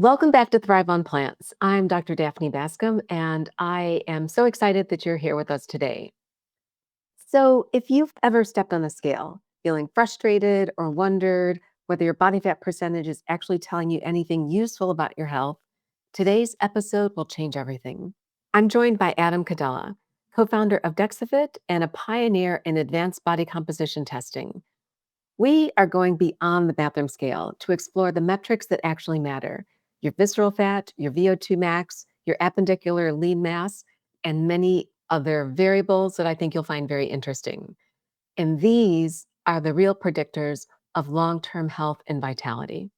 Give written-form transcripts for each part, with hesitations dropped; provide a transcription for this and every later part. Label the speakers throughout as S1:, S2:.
S1: Welcome back to Thrive on Plants. I'm Dr. Daphne Bascom, and I am so excited that you're here with us today. So, if you've ever stepped on a scale, feeling frustrated or wondered whether your body fat percentage is actually telling you anything useful about your health, today's episode will change everything. I'm joined by Adam Kadela, co founder of DexaFit and a pioneer in advanced body composition testing. We are going beyond the bathroom scale to explore the metrics that actually matter: your visceral fat, your VO2 max, your appendicular lean mass, and many other variables that I think you'll find very interesting. And these are the real predictors of long term health and vitality.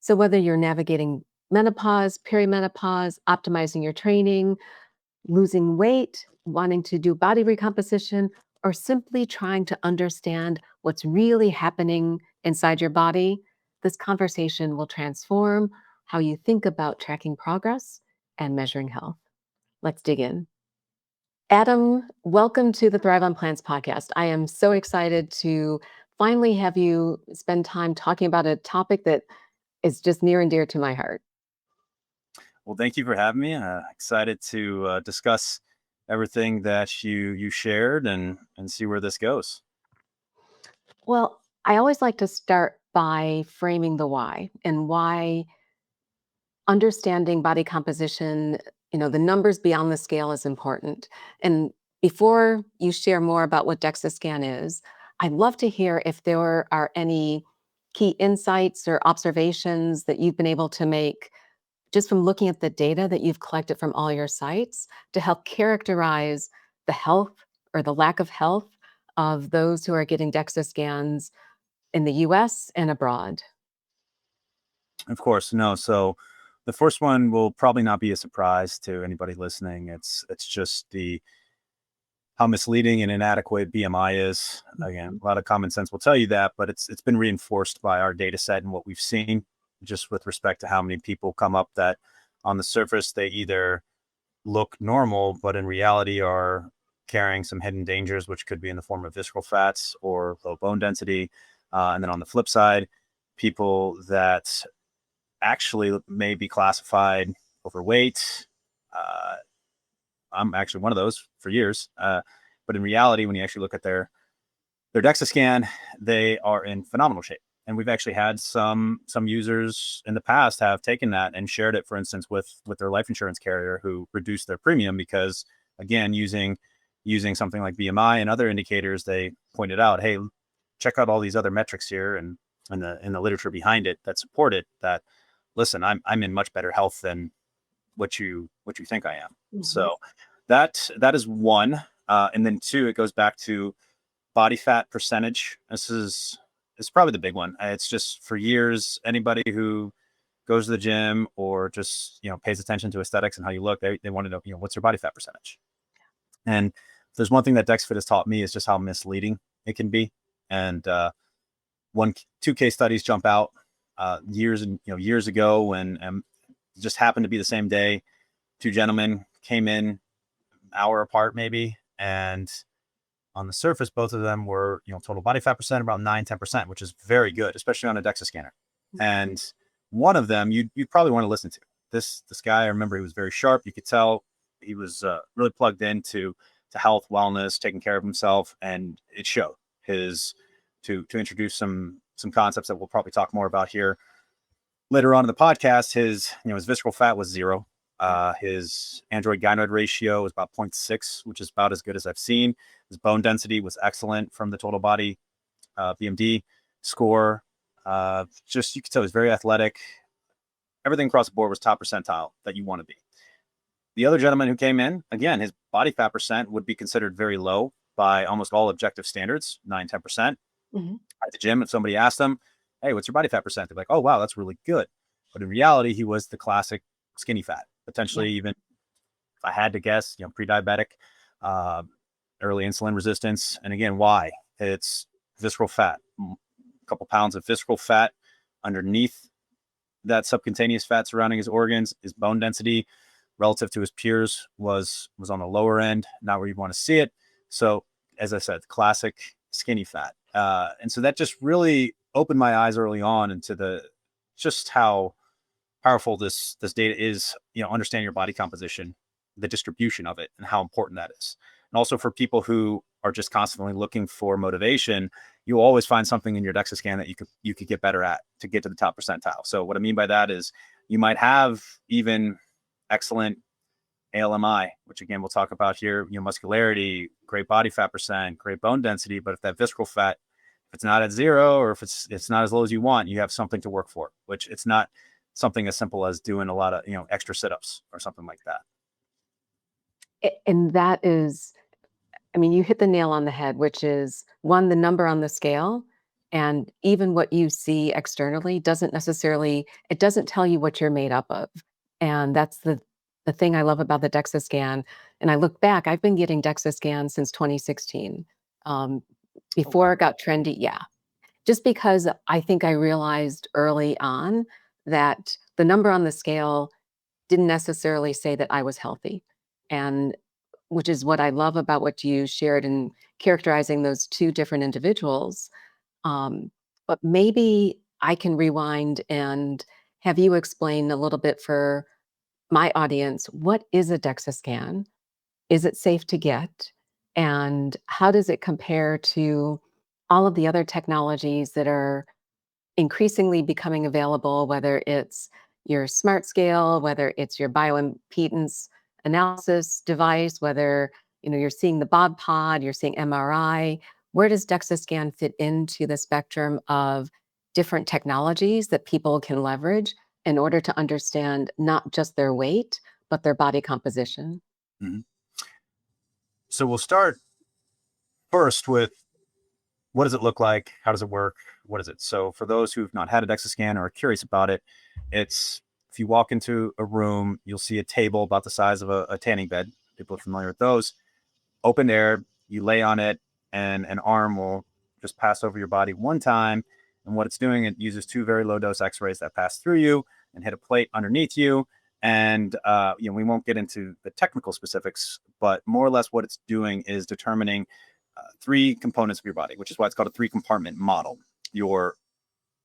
S1: So, whether you're navigating menopause, perimenopause, optimizing your training, losing weight, wanting to do body recomposition, or simply trying to understand what's really happening inside your body, this conversation will transform how you think about tracking progress and measuring health. Let's dig in. Adam, welcome to the Thrive on Plants podcast. I am so excited to finally have you spend time talking about a topic that is just near and dear to my heart.
S2: Well, thank you for having me. Excited to discuss everything that you shared and see where this goes.
S1: Well, I always like to start by framing the why and why understanding body composition, the numbers beyond the scale is important. And before you share more about what DEXA scan is, I'd love to hear if there are any key insights or observations that you've been able to make just from looking at the data that you've collected from all your sites to help characterize the health or the lack of health of those who are getting DEXA scans in the US and abroad.
S2: Of course, no. So the first one will probably not be a surprise to anybody listening. It's just the how misleading and inadequate BMI is. Again,
S1: Mhm.
S2: a lot of common sense will tell you that, but it's been reinforced by our data set and what we've seen, just with respect to how many people come up that on the surface they either look normal, but in reality are carrying some hidden dangers, which could be in the form of visceral fats or low bone density. And then on the flip side, people that actually may be classified overweight. Uh, I'm actually one of those for years. But in reality, when you actually look at their DEXA scan, they are in phenomenal shape. And we've actually had some users in the past have taken that and shared it, for instance, with their life insurance carrier, who reduced their premium because, again, using something like BMI and other indicators, they pointed out, hey, check out all these other metrics here and in the literature behind it that support it. That, listen, I'm in much better health than what you think I am.
S1: Mhm.
S2: So that is one, and then two, it goes back to body fat percentage. This is probably the big one. It's just for years, anybody who goes to the gym or just pays attention to aesthetics and how you look, they want to know, what's your body fat percentage. And if there's one thing that DexFit has taught me is just how misleading it can be. And two case studies jump out years ago when just happened to be the same day. Two gentlemen came in an hour apart maybe, and on the surface, both of them were, total body fat percent about 9-10%, which is very good, especially on a DEXA scanner. And one of them you'd probably want to listen to. This guy, I remember, he was very sharp. You could tell he was really plugged into to health, wellness, taking care of himself, and it showed. His to introduce some concepts that we'll probably talk more about here later on in the podcast. His visceral fat was 0. His android gynoid ratio was about 0.6, which is about as good as I've seen. His bone density was excellent from the total body BMD score. Just, you could tell he was very athletic. Everything across the board was top percentile that you want to be. The other gentleman who came in, again, his body fat percent would be considered very low by almost all objective standards, 9-10%.
S1: Mhm.
S2: At the gym, and somebody asked him, hey, what's your body fat percent? They're like, oh, wow, that's really good. But in reality, he was the classic skinny fat,
S1: Yeah.
S2: potentially even, if I had to guess, pre-diabetic, uh, early insulin resistance. And again, why? It's visceral fat, a couple pounds of visceral fat underneath that subcutaneous fat surrounding his organs. His bone density relative to his peers was on the lower end, not where you want to see it. So, as I said, classic skinny fat. And so that just really opened my eyes early on into just how powerful this data is, understand your body composition, the distribution of it, and how important that is. And also for people who are just constantly looking for motivation, you'll always find something in your DEXA scan that you could get better at to get to the top percentile. So what I mean by that is you might have even excellent ALMI, which again we'll talk about here, muscularity, great body fat percent, great bone density, but if that visceral fat, if it's not at zero, or if it's not as low as you want, you have something to work for, which it's not something as simple as doing a lot of, extra sit-ups or something like that.
S1: And that is, I mean, you hit the nail on the head, which is one, the number on the scale, and even what you see externally doesn't necessarily, it doesn't tell you what you're made up of. And that's the thing I love about the DEXA scan. And I look back, I've been getting DEXA scans since 2016. Um,
S2: Oh, wow.
S1: before it got trendy, yeah. Just because I think I realized early on that the number on the scale didn't necessarily say that I was healthy. And which is what I love about what you shared in characterizing those 2 different individuals. Um, but maybe I can rewind and have you explain a little bit for my audience, what is a DEXA scan? Is it safe to get? And how does it compare to all of the other technologies that are increasingly becoming available, whether it's your smart scale, whether it's your bioimpedance analysis device, whether you're seeing the bod pod, you're seeing MRI. Where does DEXA scan fit into the spectrum of different technologies that people can leverage in order to understand not just their weight, but their body composition?
S2: Mhm. So we'll start first with, what does it look like? How does it work? What is it? So for those who've not had a DEXA scan or are curious about it, it's, if you walk into a room, you'll see a table about the size of a tanning bed. People are familiar with those. Open air, you lay on it, and an arm will just pass over your body one time. And what it's doing, it uses 2 very low dose X-rays that pass through you and hit a plate underneath you. And we won't get into the technical specifics, but more or less what it's doing is determining 3 components of your body, which is why it's called a 3-compartment model: your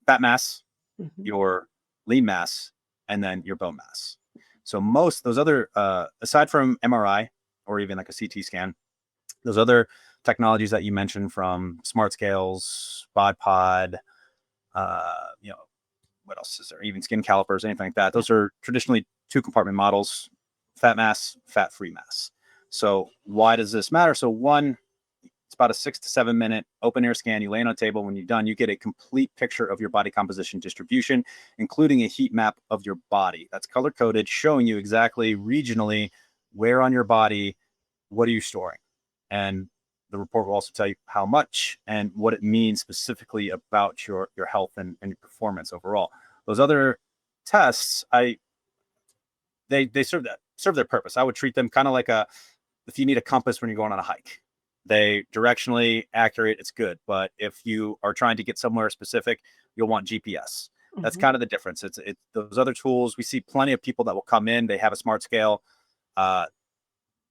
S2: fat mass,
S1: Mhm.
S2: your lean mass, and then your bone mass. So most those other, aside from MRI or even like a CT scan, those other technologies that you mentioned, from smart scales, bod pod, uh, you know, what else is there? Even skin calipers, anything like that.
S1: Yeah.
S2: Those are traditionally 2-compartment models: fat mass, fat free mass. So why does this matter? So one, it's about a 6 to 7 minute open air scan. You lay on a table. When you're done, you get a complete picture of your body composition distribution, including a heat map of your body that's color coded, showing you exactly regionally where on your body, what are you storing. And the report will also tell you how much and what it means specifically about your health and your performance overall. Those other tests, they serve their purpose. I would treat them kind of like a, if you need a compass when you're going on a hike. They directionally accurate, it's good. But if you are trying to get somewhere specific, you'll want GPS. That's
S1: Mhm.
S2: kind of the difference. It's those other tools. We see plenty of people that will come in, they have a smart scale. Uh,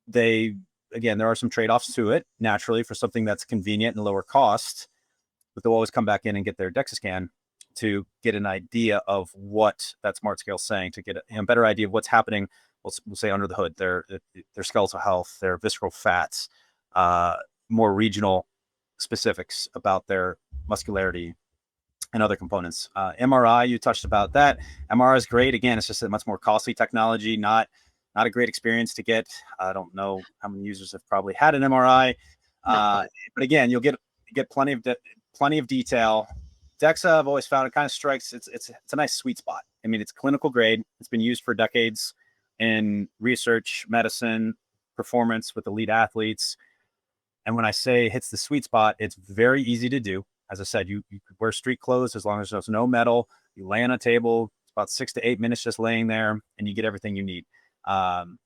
S2: they, again, there are some trade-offs to it naturally for something that's convenient and lower cost, but they'll always come back in and get their DEXA scan to get an idea of what that smart scale is saying, to get a better idea of what's happening. We'll say under the hood, their skeletal health, their visceral fats, uh, more regional specifics about their muscularity and other components. MRI, you touched about that. MRI is great. Again, it's just a much more costly technology, not a great experience to get. I don't know how many users have probably had an MRI,
S1: Not
S2: but again, you'll get plenty of detail. DEXA, I've always found, it kind of strikes. It's a nice sweet spot. I mean, it's clinical grade. It's been used for decades in research, medicine, performance with elite athletes. And when I say hits the sweet spot, it's very easy to do. As I said, you could wear street clothes as long as there's no metal. You lay on a table. It's about 6 to 8 minutes just laying there, and you get everything you need. Um,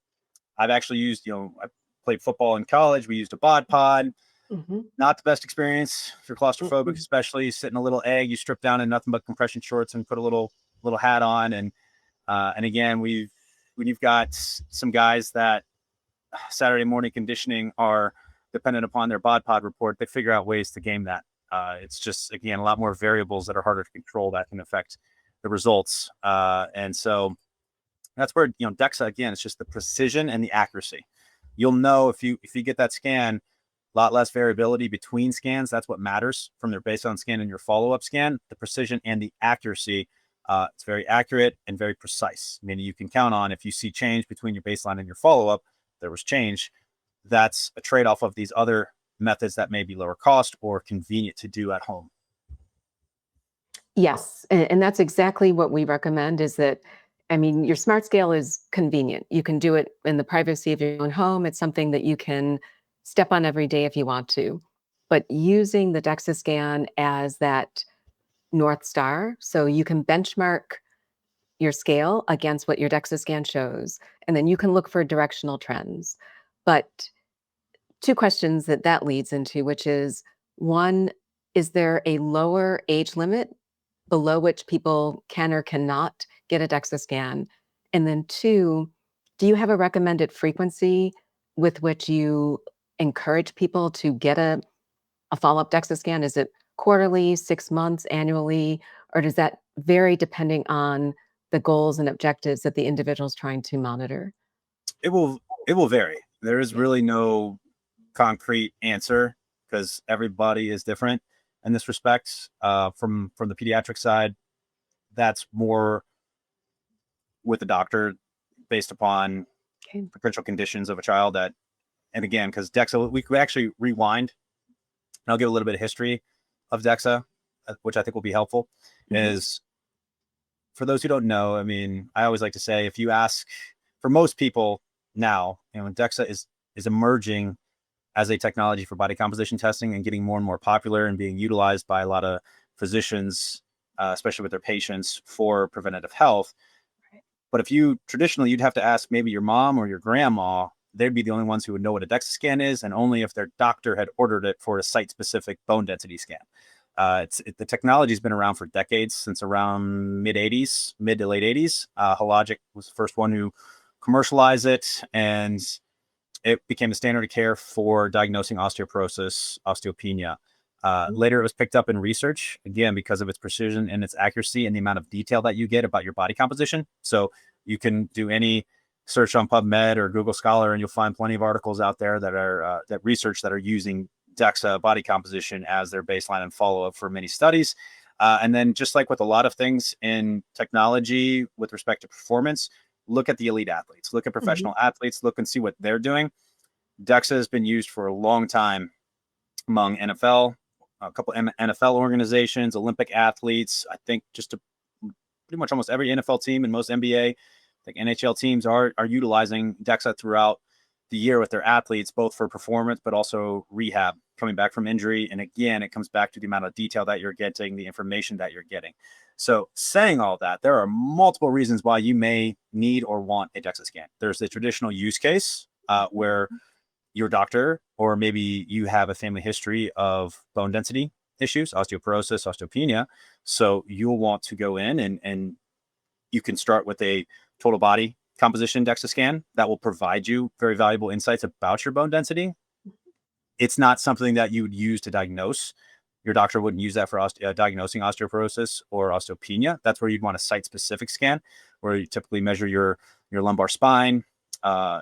S2: I've actually used, I played football in college. We used a bod pod.
S1: Mhm.
S2: Not the best experience if you're claustrophobic,
S1: Mm-mm.
S2: especially sit in a little egg. You strip down in nothing but compression shorts and put a little hat on. And again, when you've got some guys that Saturday morning conditioning are dependent upon their bod pod report, they figure out ways to game that. It's just, again, a lot more variables that are harder to control that can affect the results. And so that's where, DEXA, again, it's just the precision and the accuracy. You'll know if you get that scan, a lot less variability between scans. That's what matters from their baseline scan and your follow-up scan, the precision and the accuracy. It's very accurate and very precise, meaning you can count on if you see change between your baseline and your follow-up, there was change. That's a trade-off of these other methods that may be lower cost or convenient to do at home.
S1: Yes, and that's exactly what we recommend is that I mean, your smart scale is convenient. You can do it in the privacy of your own home. It's something that you can step on every day if you want to. But using the DEXA scan as that North Star, so you can benchmark your scale against what your DEXA scan shows, and then you can look for directional trends. But two questions that leads into, which is one, is there a lower age limit below which people can or cannot get a DEXA scan? And then two, do you have a recommended frequency with which you encourage people to get a follow-up DEXA scan? Is it quarterly, 6 months, annually, or does that vary depending on the goals and objectives that the individual is trying to monitor?
S2: It will vary. There is really no concrete answer because everybody is different in this respect. From the pediatric side, that's more with the doctor based upon
S1: Okay.
S2: potential conditions of a child that, and again, because DEXA, we could actually rewind and I'll give a little bit of history of DEXA, which I think will be helpful.
S1: Mhm.
S2: Is for those who don't know, I mean, I always like to say if you ask for most people now, DEXA is emerging as a technology for body composition testing and getting more and more popular and being utilized by a lot of physicians, especially with their patients for preventative health.
S1: Right.
S2: But if you traditionally, you'd have to ask maybe your mom or your grandma, they'd be the only ones who would know what a DEXA scan is, and only if their doctor had ordered it for a site specific bone density scan. The technology has been around for decades, since around mid 80s, mid to late 80s. Hologic was the first one who commercialized it, and it became the standard of care for diagnosing osteoporosis, osteopenia. Later, it was picked up in research, again, because of its precision and its accuracy and the amount of detail that you get about your body composition. So you can do any search on PubMed or Google Scholar, and you'll find plenty of articles out there that are that research that are using DEXA body composition as their baseline and follow-up for many studies. And then just like with a lot of things in technology with respect to performance, look at the elite athletes, look at
S1: Mhm.
S2: professional athletes, look and see what they're doing. DEXA has been used for a long time among NFL, a couple NFL organizations, Olympic athletes. I think just to pretty much almost every NFL team and most NBA, I think NHL teams are utilizing DEXA throughout the year with their athletes, both for performance but also rehab, coming back from injury. And again, it comes back to the amount of detail that you're getting, the information that you're getting. So, saying all that, there are multiple reasons why you may need or want a DEXA scan. There's the traditional use case where your doctor, or maybe you have a family history of bone density issues, osteoporosis, osteopenia. So you'll want to go in and you can start with a total body composition DEXA scan that will provide you very valuable insights about your bone density. It's not something that you would use to diagnose. Your doctor wouldn't use that for diagnosing osteoporosis or osteopenia. That's where you'd want a site specific scan where you typically measure your lumbar spine, uh,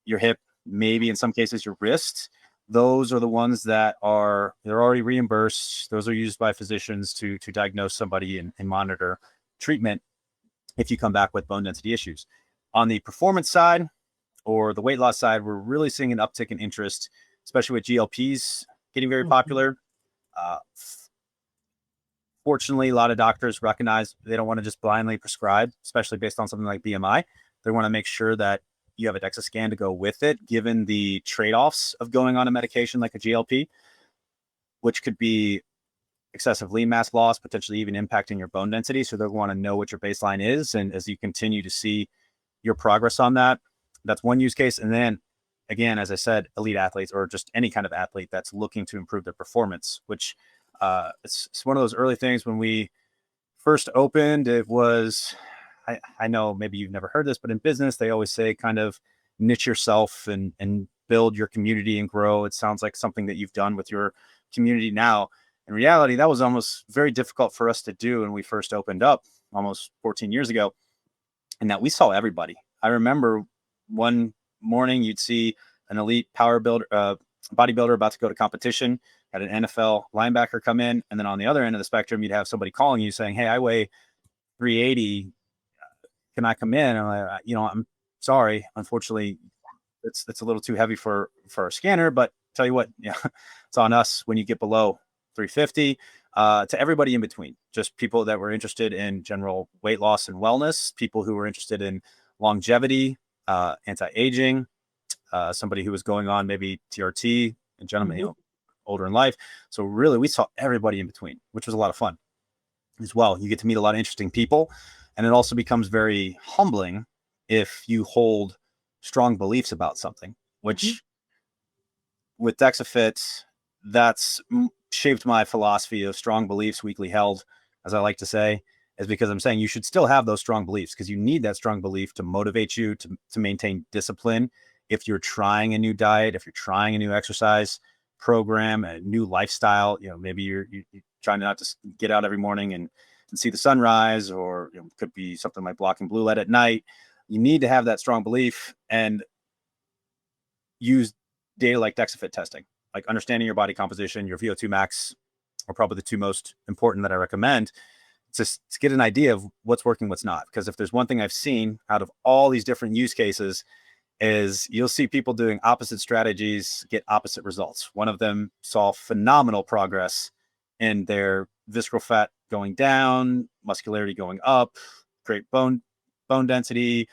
S2: your hip, maybe in some cases your wrist. Those are the ones that they're already reimbursed. Those are used by physicians to diagnose somebody and monitor treatment if you come back with bone density issues. On the performance side or the weight loss side, we're really seeing an uptick in interest, especially with GLPs getting very
S1: Mhm.
S2: popular. Uh, Fortunately, a lot of doctors recognize they don't want to just blindly prescribe, especially based on something like BMI. They want to make sure that you have a DEXA scan to go with it, given the trade offs of going on a medication like a GLP, which could be excessive lean mass loss, potentially even impacting your bone density. So they'll want to know what your baseline is. And as you continue to see your progress on that, that's one use case. And then again, as I said, elite athletes or just any kind of athlete that's looking to improve their performance, which it's one of those early things when we first opened. It was, I know maybe you've never heard this, but in business, they always say kind of niche yourself and build your community and grow. It sounds like something that you've done with your community now. In reality, that was almost very difficult for us to do when we first opened up. almost 14 years ago, and that we saw everybody. I remember one morning you'd see an elite power builder, bodybuilder about to go to competition, had an NFL linebacker come in, and then on the other end of the spectrum, you'd have somebody calling you saying, "Hey, I weigh 380. Can I come in?" And I'm like, I'm sorry, unfortunately, it's a little too heavy for a scanner. But tell you what, yeah, it's on us when you get below 350. To everybody in between, just people that were interested in general weight loss and wellness, people who were interested in longevity, anti-aging, somebody who was going on maybe TRT, and gentlemen,
S1: Mhm.
S2: older in life. So really, we saw everybody in between, which was a lot of fun as well. You get to meet a lot of interesting people, and it also becomes very humbling if you hold strong beliefs about something,
S1: Mhm.
S2: which with DexaFit, that's shaped my philosophy of strong beliefs weakly held, as I like to say, is because I'm saying you should still have those strong beliefs, because you need that strong belief to motivate you to maintain discipline. If you're trying a new diet, if you're trying a new exercise program, a new lifestyle, maybe you're trying not to get out every morning and see the sunrise, or could be something like blocking blue light at night. You need to have that strong belief and use data like DexaFit testing, like understanding your body composition, your VO2 max are probably the two most important that I recommend to get an idea of what's working, what's not. Because if there's one thing I've seen out of all these different use cases, is you'll see people doing opposite strategies get opposite results. One of them saw phenomenal progress in their visceral fat going down, muscularity going up, great bone density,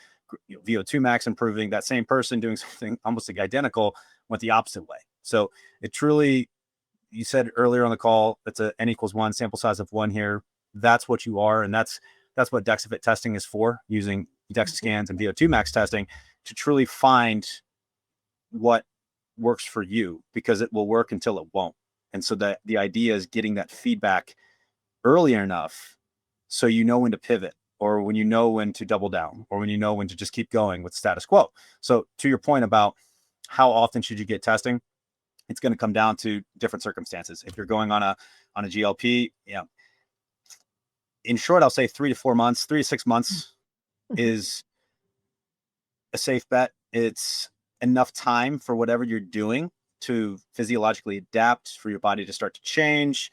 S2: VO2 max improving. That same person doing something almost like identical went the opposite way. So it truly, you said earlier on the call, it's a n equals 1 sample size of 1 here. That's what you are, and that's what DexaFit testing is for, using DEXA
S1: Mhm.
S2: scans and VO2 max testing to truly find what works for you, because it will work until it won't. And so that the idea is getting that feedback earlier enough so you know when to pivot, or when you know when to double down, or when you know when to just keep going with status quo. So to your point about how often should you get testing, it's going to come down to different circumstances. If you're going on a GLP, in short, I'll say 3 to 4 months, 3 to 6 months
S1: Mhm.
S2: is a safe bet. It's enough time for whatever you're doing to physiologically adapt, for your body to start to change.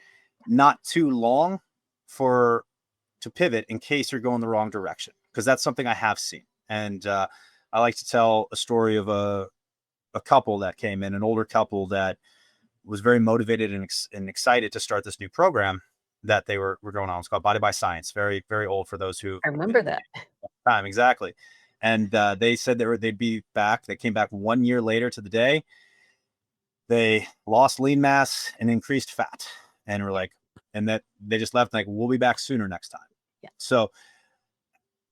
S2: Not too long for to pivot in case you're going the wrong direction, because that's something I have seen. And I like to tell a story of a couple that came in, an older couple that was very motivated and excited to start this new program that they were going on. It's called Body by Science. Very, very old for those who
S1: I
S2: have been
S1: remember
S2: in the
S1: that.
S2: game time. Exactly. And they said they'd be back. They came back 1 year later to the day. They lost lean mass and increased fat, and were like, and that they just left like, we'll be back sooner next time.
S1: Yeah.
S2: So,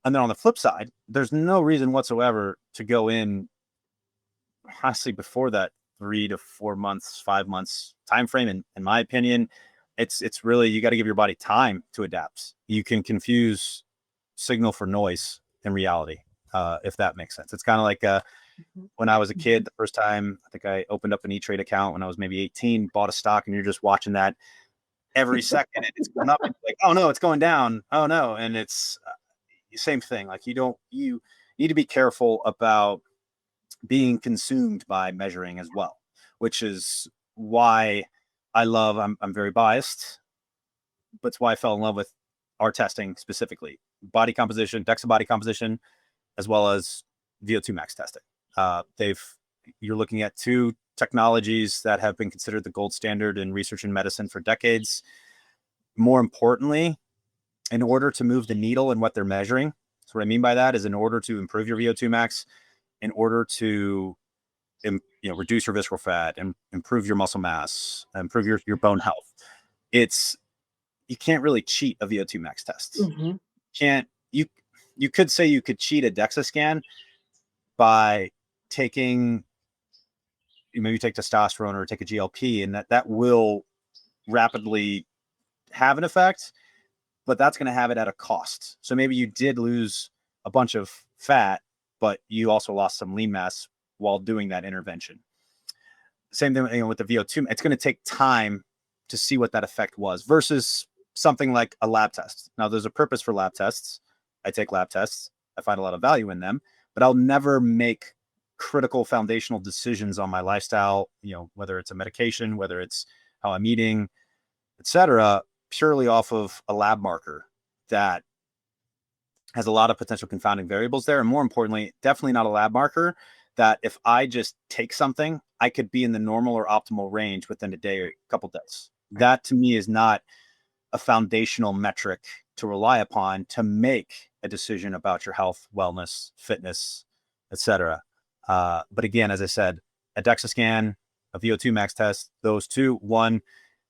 S2: and then on the flip side, there's no reason whatsoever to go in, honestly, before that 3 to 4 months, 5 months time frame. In my opinion, it's really, you got to give your body time to adapt. You can confuse signal for noise in reality, if that makes sense. It's kind of like
S1: Mhm.
S2: when I was a kid, the first time I think I opened up an E-Trade account when I was maybe 18, bought a stock, and you're just watching that every second. It's going up, and like, oh no, it's going down. Oh no, and it's same thing. Like, you need to be careful about being consumed by measuring as well, which is why I'm very biased, but it's why I fell in love with our testing specifically, body composition, DEXA body composition, as well as VO2 max testing. They've You're looking at two technologies that have been considered the gold standard in research and medicine for decades. More importantly, in order to move the needle in what they're measuring, so what I mean by that is, in order to improve your VO2 max, in order to reduce your visceral fat and improve your muscle mass, improve your bone health, it's you can't really cheat a VO2 max test.
S1: Mhm.
S2: Can't you? You could say you could cheat a DEXA scan by taking, maybe take testosterone or take a GLP, and that will rapidly have an effect, but that's going to have it at a cost. So maybe you did lose a bunch of fat, but you also lost some lean mass while doing that intervention. Same thing, with the VO2. It's going to take time to see what that effect was, versus something like a lab test. Now, there's a purpose for lab tests. I take lab tests. I find a lot of value in them, but I'll never make critical foundational decisions on my lifestyle, whether it's a medication, whether it's how I'm eating, etc., purely off of a lab marker that has a lot of potential confounding variables there. And more importantly, definitely not a lab marker that if I just take something, I could be in the normal or optimal range within a day or a couple days.
S1: Right.
S2: That to me is not a foundational metric to rely upon to make a decision about your health, wellness, fitness, etc. But again, as I said, a DEXA scan, a VO2 max test, those two, one,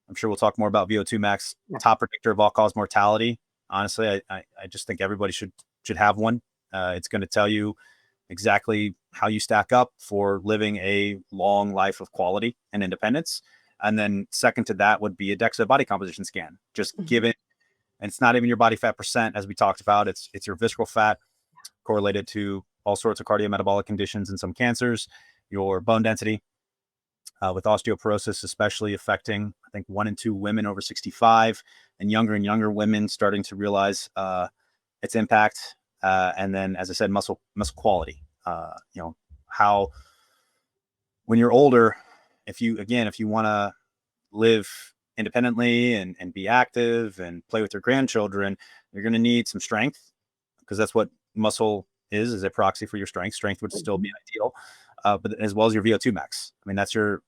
S2: I'm sure we'll talk more about VO2 max,
S1: Yeah.
S2: top predictor of all-cause mortality. Honestly, I just think everybody should have one. It's going to tell you exactly how you stack up for living a long life of quality and independence. And then second to that would be a DEXA body composition scan. Just
S1: Mhm.
S2: give it, and it's not even your body fat percent, as we talked about. It's your visceral fat correlated to all sorts of cardiometabolic conditions and some cancers, your bone density, with osteoporosis, especially affecting, I think, 1 in 2 women over 65, and younger women starting to realize its impact. And then, as I said, muscle quality. How when you're older, if you want to live independently and be active and play with your grandchildren, you're going to need some strength, because that's what muscle is a proxy for your strength. Strength would still
S1: Mhm.
S2: be ideal, but as well as your VO2 max. I mean, that's your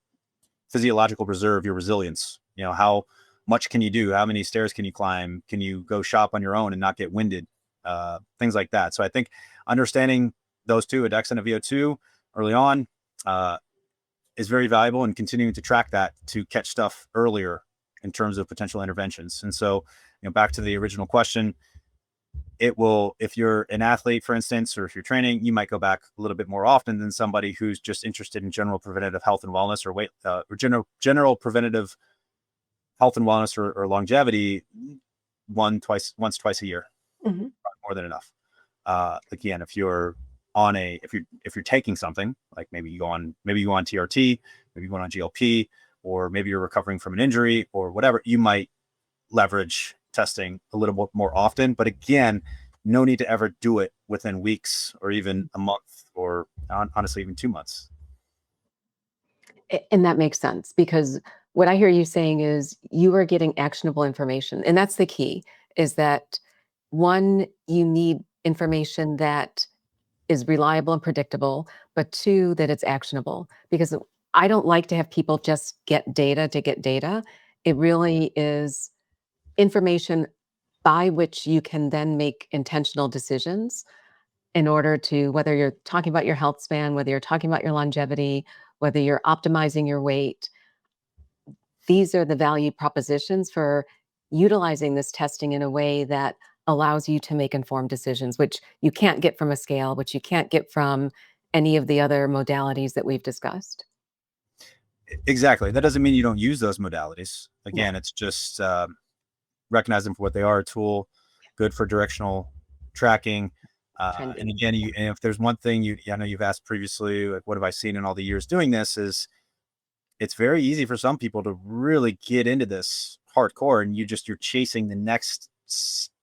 S2: physiological reserve, your resilience. How much can you do? How many stairs can you climb? Can you go shop on your own and not get winded? Things like that. So I think understanding those two, a DEXA and a VO2 early on, is very valuable, and continuing to track that to catch stuff earlier in terms of potential interventions. And so, back to the original question, it will, if you're an athlete, for instance, or if you're training, you might go back a little bit more often than somebody who's just interested in general preventative health and wellness, or weight, or general preventative health and wellness, or longevity, once, twice a year,
S1: Mhm.
S2: more than enough. Again, if you're on if you're taking something, like maybe you go on TRT, maybe you go on GLP, or maybe you're recovering from an injury or whatever, you might leverage testing a little bit more often. But again, no need to ever do it within weeks or even a month, or honestly even 2 months.
S1: And that makes sense because what I hear you saying is you are getting actionable information. And that's the key is that one, you need information that is reliable and predictable, but two, that it's actionable. Because I don't like to have people just get data to get data. It really is information by which you can then make intentional decisions in order to, whether you're talking about your health span, whether you're talking about your longevity, whether you're optimizing your weight, these are the value propositions for utilizing this testing in a way that allows you to make informed decisions, which you can't get from a scale, which you can't get from any of the other modalities that we've discussed.
S2: Exactly. That doesn't mean you don't use those modalities.
S1: Yeah,
S2: Again, it's just recognize them for what they are: a tool, good for directional tracking. And
S1: trending.
S2: again, and if there's one thing I know you've asked previously, like, what have I seen in all the years doing this, is it's very easy for some people to really get into this hardcore, and you're chasing the next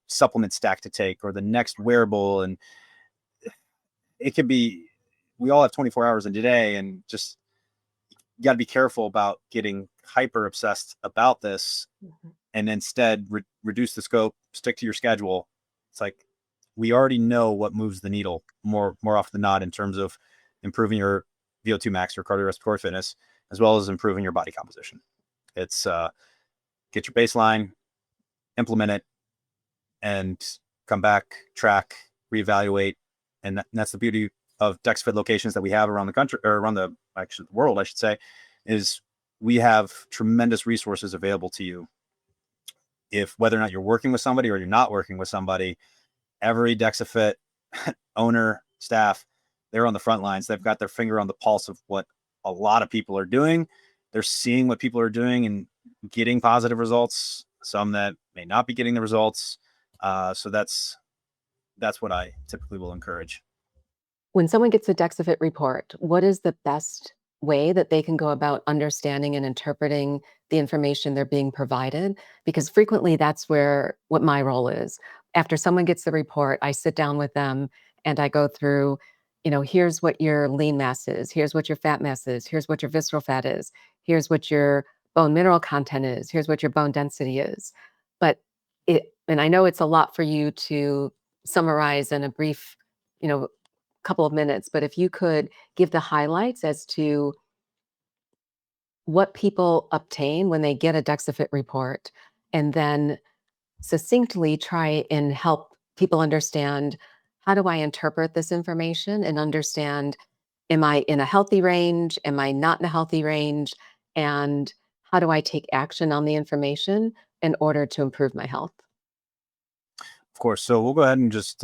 S2: supplement stack to take, or the next wearable. And it could be, we all have 24 hours in a day, and just, you got to be careful about getting hyper obsessed about this,
S1: Mhm.
S2: and instead reduce the scope, stick to your schedule. It's like, we already know what moves the needle more often than not in terms of improving your VO2 max or cardiorespiratory fitness, as well as improving your body composition. It's get your baseline, implement it, and come back, track, reevaluate. And that's the beauty of DexaFit locations that we have around the country, or around the, actually, the world, I should say, is we have tremendous resources available to you. If whether or not you're working with somebody or you're not working with somebody, every DexaFit owner, staff, they're on the front lines. They've got their finger on the pulse of what a lot of people are doing. They're seeing what people are doing and getting positive results. Some that may not be getting the results. So that's what I typically will encourage.
S1: When someone gets a DexaFit report, what is the best way that they can go about understanding and interpreting the information they're being provided, because frequently that's where what my role is. After someone gets the report, I sit down with them and I go through, here's what your lean mass is, here's what your fat mass is, here's what your visceral fat is, here's what your bone mineral content is, here's what your bone density is. And I know it's a lot for you to summarize in a brief, you know, couple of minutes, but if you could give the highlights as to what people obtain when they get a DexaFit report, and then succinctly try and help people understand, how do I interpret this information and understand, am I in a healthy range? Am I not in a healthy range? And how do I take action on the information in order to improve my health?
S2: Of course. So we'll go ahead and just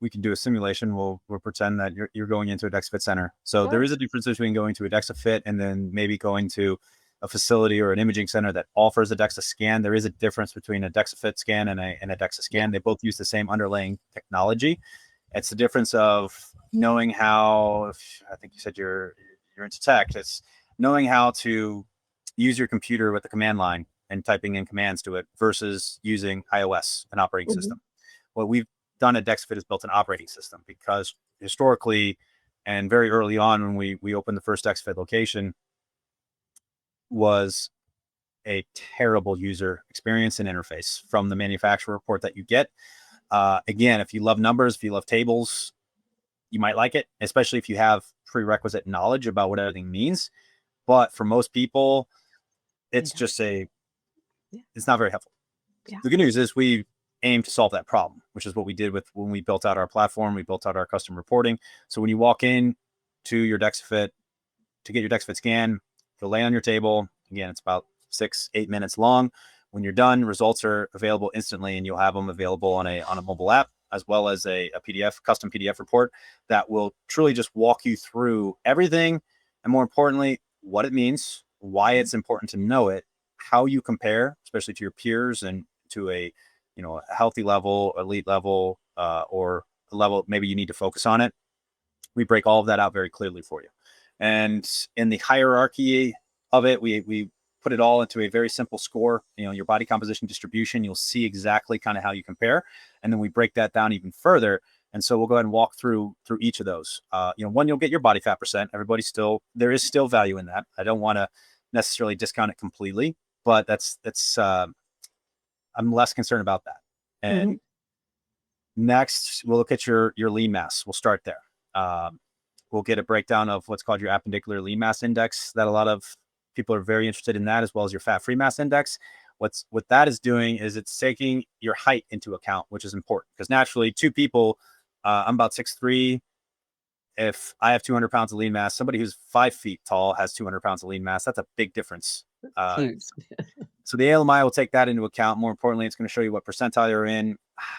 S2: we can do a simulation. We'll pretend that you're going into a DexaFit center. So there
S1: Sure.
S2: is a difference between going to a DexaFit and then maybe going to a facility or an imaging center that offers a DEXA scan. There is a difference between a DexaFit scan and a DEXA
S1: Yeah.
S2: scan. They both use the same underlying technology. It's the difference of knowing how. I think you said you're into tech. It's knowing how to use your computer with the command line and typing in commands to it versus using iOS, an operating
S1: Mhm.
S2: system. What we've done at DexaFit is built an operating system because historically and very early on when we opened the first DexaFit location was a terrible user experience and interface from the manufacturer report that you get. Again, if you love numbers, if you love tables, you might like it, especially if you have prerequisite knowledge about what everything means. But for most people,
S1: They
S2: it's
S1: don't.
S2: just
S1: Yeah.
S2: it's not very helpful.
S1: Yeah.
S2: The good news is we aim to solve that problem, which is what we did with when we built out our platform. We built out our custom reporting. So when you walk in to your DexaFit to get your DexaFit scan, you'll lay on your table. Again, it's about 6-8 minutes long. When you're done, results are available instantly, and you'll have them available on a mobile app as well as a PDF, custom PDF report that will truly just walk you through everything, and more importantly, what it means, why
S1: Mhm.
S2: it's important to know it, how you compare, especially to your peers and to a a healthy level, elite level, or a level maybe you need to focus on it. We break all of that out very clearly for you. And in the hierarchy of it, we put it all into a very simple score. Your body composition distribution, you'll see exactly kind of how you compare. And then we break that down even further. And so we'll go ahead and walk through each of those. One, you'll get your body fat percent. There is still value in that. I don't want to necessarily discount it completely, but that's I'm less concerned about that.
S1: Mhm.
S2: And next, we'll look at your lean mass. We'll start there. Um, we'll get a breakdown of what's called your appendicular lean mass index. That a lot of people are very interested in that, as well as your fat-free mass index. What that is doing is it's taking your height into account, which is important because naturally, two people, I'm about 6'3". If I have 200 pounds of lean mass, somebody who's 5 feet tall has 200 pounds of lean mass. That's a big difference. Uh,
S1: Huge.
S2: so the ALMI will take that into account. More importantly, it's going to show you what percentile you're in.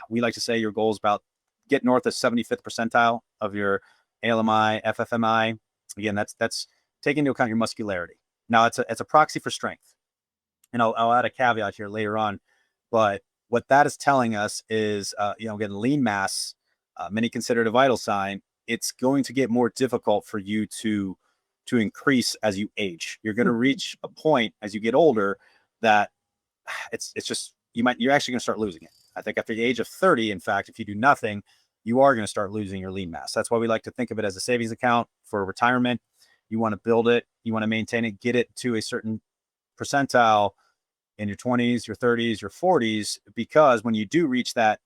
S2: We like to say your goal is about get north of 75th percentile of your ALMI, FFMI. Again, that's taking into account your muscularity. Now it's a proxy for strength, and I'll add a caveat here later on. But what that is telling us is, again, lean mass, many consider it a vital sign. It's going to get more difficult for you to increase as you age. You're going to
S1: Mhm.
S2: reach a point as you get older that it's just you're actually going to start losing it. I think after the age of 30, in fact, if you do nothing, you are going to start losing your lean mass. That's why we like to think of it as a savings account for retirement. You want to build it, you want to maintain it, get it to a certain percentile in your 20s, your 30s, your 40s, because when you do reach that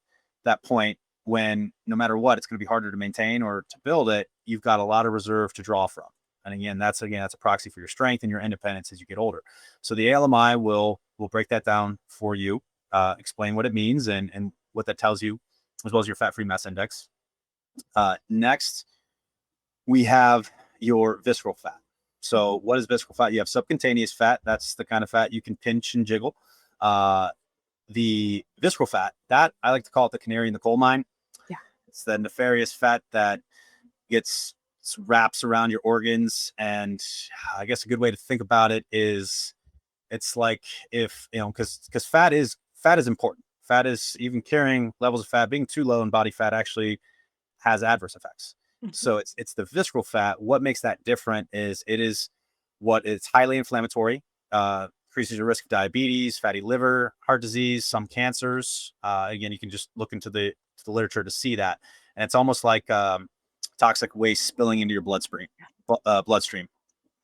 S2: point when no matter what, it's going to be harder to maintain or to build it, you've got a lot of reserve to draw from. And again, that's a proxy for your strength and your independence as you get older. So the ALMI will break that down for you, explain what it means and what that tells you, as well as your fat-free mass index. Next, we have your visceral fat.
S1: Mhm.
S2: So what is visceral fat? You have subcutaneous fat. That's the kind of fat you can pinch and jiggle. Uh, the visceral fat, that I like to call it the canary in the coal mine.
S1: Yeah.
S2: It's the nefarious fat that gets wraps around your organs. And I guess a good way to think about it is it's like if, because fat is important. Fat is even carrying levels of fat, being too low in body fat actually has adverse effects.
S1: Mhm.
S2: So it's the visceral fat. What makes that different is it is It's highly inflammatory, increases your risk of diabetes, fatty liver, heart disease, some cancers. Again, you can just look into the literature to see that. And it's almost like toxic waste spilling into your bloodstream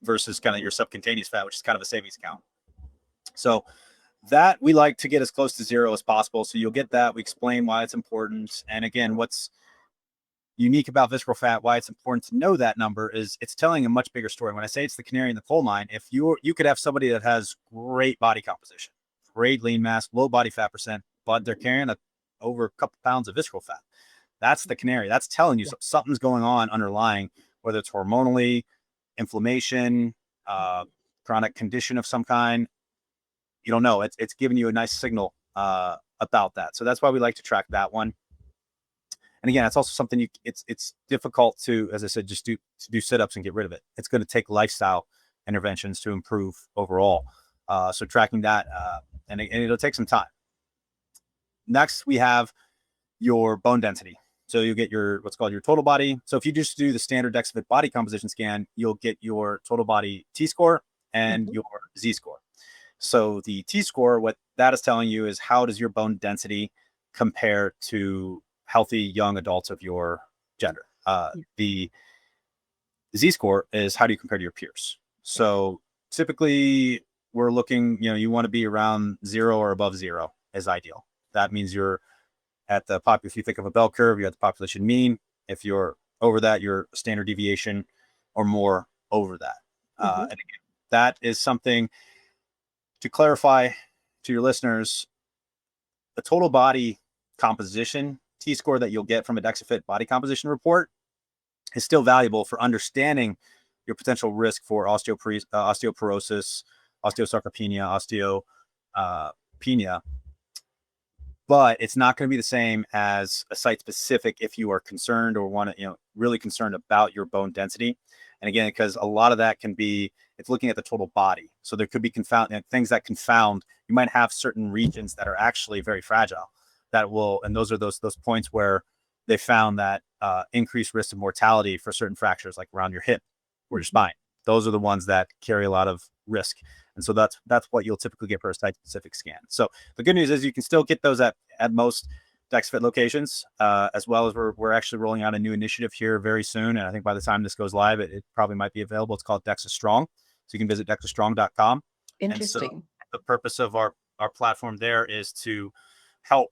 S2: versus kind of your subcutaneous fat, which is kind of a savings account. So that we like to get as close to zero as possible. So you'll get that. We explain why it's important. And again, what's unique about visceral fat, why it's important to know that number, is it's telling a much bigger story. When I say it's the canary in the coal mine, if you could have somebody that has great body composition, great lean mass, low body fat percent, but they're carrying over a couple pounds of visceral fat. That's the canary. That's telling you something's going on underlying, whether it's hormonally, inflammation, chronic condition of some kind. You don't know. It's giving you a nice signal about that. So that's why we like to track that one. And again, it's also something it's difficult to, as I said, just do sit-ups and get rid of it. It's going to take lifestyle interventions to improve overall. So tracking that, and it'll take some time. Next, we have your bone density. So you get what's called your total body. So if you just do the standard DexaFit body composition scan, you'll get your total body T-score and your Z-score. So the T-score, what that is telling you is how does your bone density compare to healthy young adults of your gender. The Z-score is how do you compare to your peers. So typically we're looking, you want to be around 0 or above 0 is ideal. That means you're at if you think of a bell curve, you're at the population mean. If you're over that, you're standard deviation or more over that. And again, that is something to clarify to your listeners. The total body composition T-score that you'll get from a DexaFit body composition report is still valuable for understanding your potential risk for osteoporosis, osteosarcopenia, osteopenia. But it's not going to be the same as a site specific if you are concerned or want to, really concerned about your bone density. And again, because a lot of that it's looking at the total body. So there could be things that confound. You might have certain regions that are actually very fragile and those are those points where they found that increased risk of mortality for certain fractures, like around your hip or your spine. Those are the ones that carry a lot of risk. And so that's what you'll typically get for a site-specific scan. So the good news is you can still get those at most DexaFit locations, as well as we're actually rolling out a new initiative here very soon. And I think by the time this goes live, it probably might be available. It's called DEXA Strong. So you can visit DexaStrong.com.
S1: Interesting.
S2: And so the purpose of our platform there is to help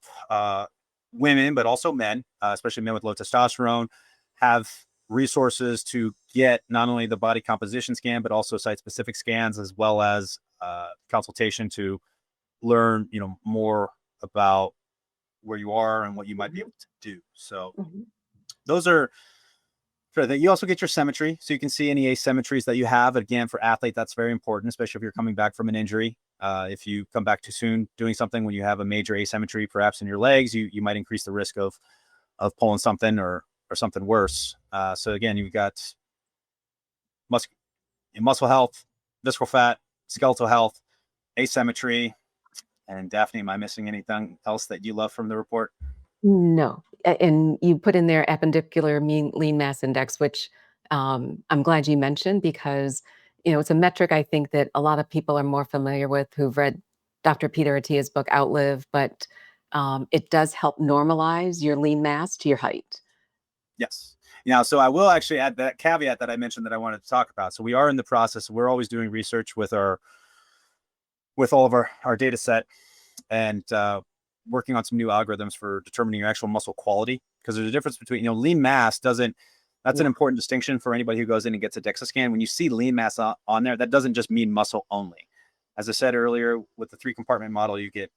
S2: women, but also men, especially men with low testosterone, have resources to get not only the body composition scan, but also site-specific scans, as well as consultation to learn, more about where you are and what you might be able to do. So those are sure that you also get your symmetry, so you can see any asymmetries that you have. Again, for athlete, that's very important, especially if you're coming back from an injury. If you come back too soon doing something, when you have a major asymmetry, perhaps in your legs, you might increase the risk of pulling something or something worse. So again, you've got muscle health, visceral fat, skeletal health, asymmetry. And Daphne, am I missing anything else that you love from the report?
S1: No. And you put in there appendicular mean lean mass index, which I'm glad you mentioned because it's a metric I think that a lot of people are more familiar with who've read Dr. Peter Attia's book Outlive, but it does help normalize your lean mass to your height.
S2: Yes. Yeah. So I will actually add that caveat that I mentioned that I wanted to talk about. So we are in the process. We're always doing research with all of our data set and working on some new algorithms for determining your actual muscle quality. Because there's a difference between, lean mass doesn't, that's an important distinction for anybody who goes in and gets a DEXA scan. When you see lean mass on there, that doesn't just mean muscle only. As I said earlier, with the 3-compartment model, you get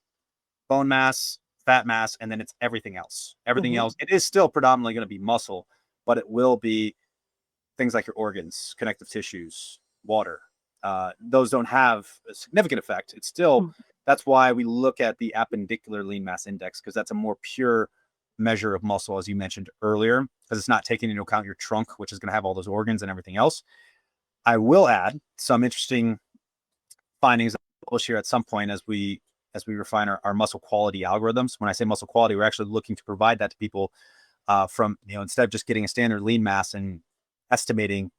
S2: bone mass, fat mass, and then it's everything else. Everything else, it is still predominantly going to be muscle, but it will be things like your organs, connective tissues, water. Those don't have a significant effect. It's still, that's why we look at the appendicular lean mass index, because that's a more pure measure of muscle, as you mentioned earlier, because it's not taking into account your trunk, which is going to have all those organs and everything else. I will add some interesting findings that we'll publish here at some point as we refine our muscle quality algorithms. When I say muscle quality, we're actually looking to provide that to people from, instead of just getting a standard lean mass and estimating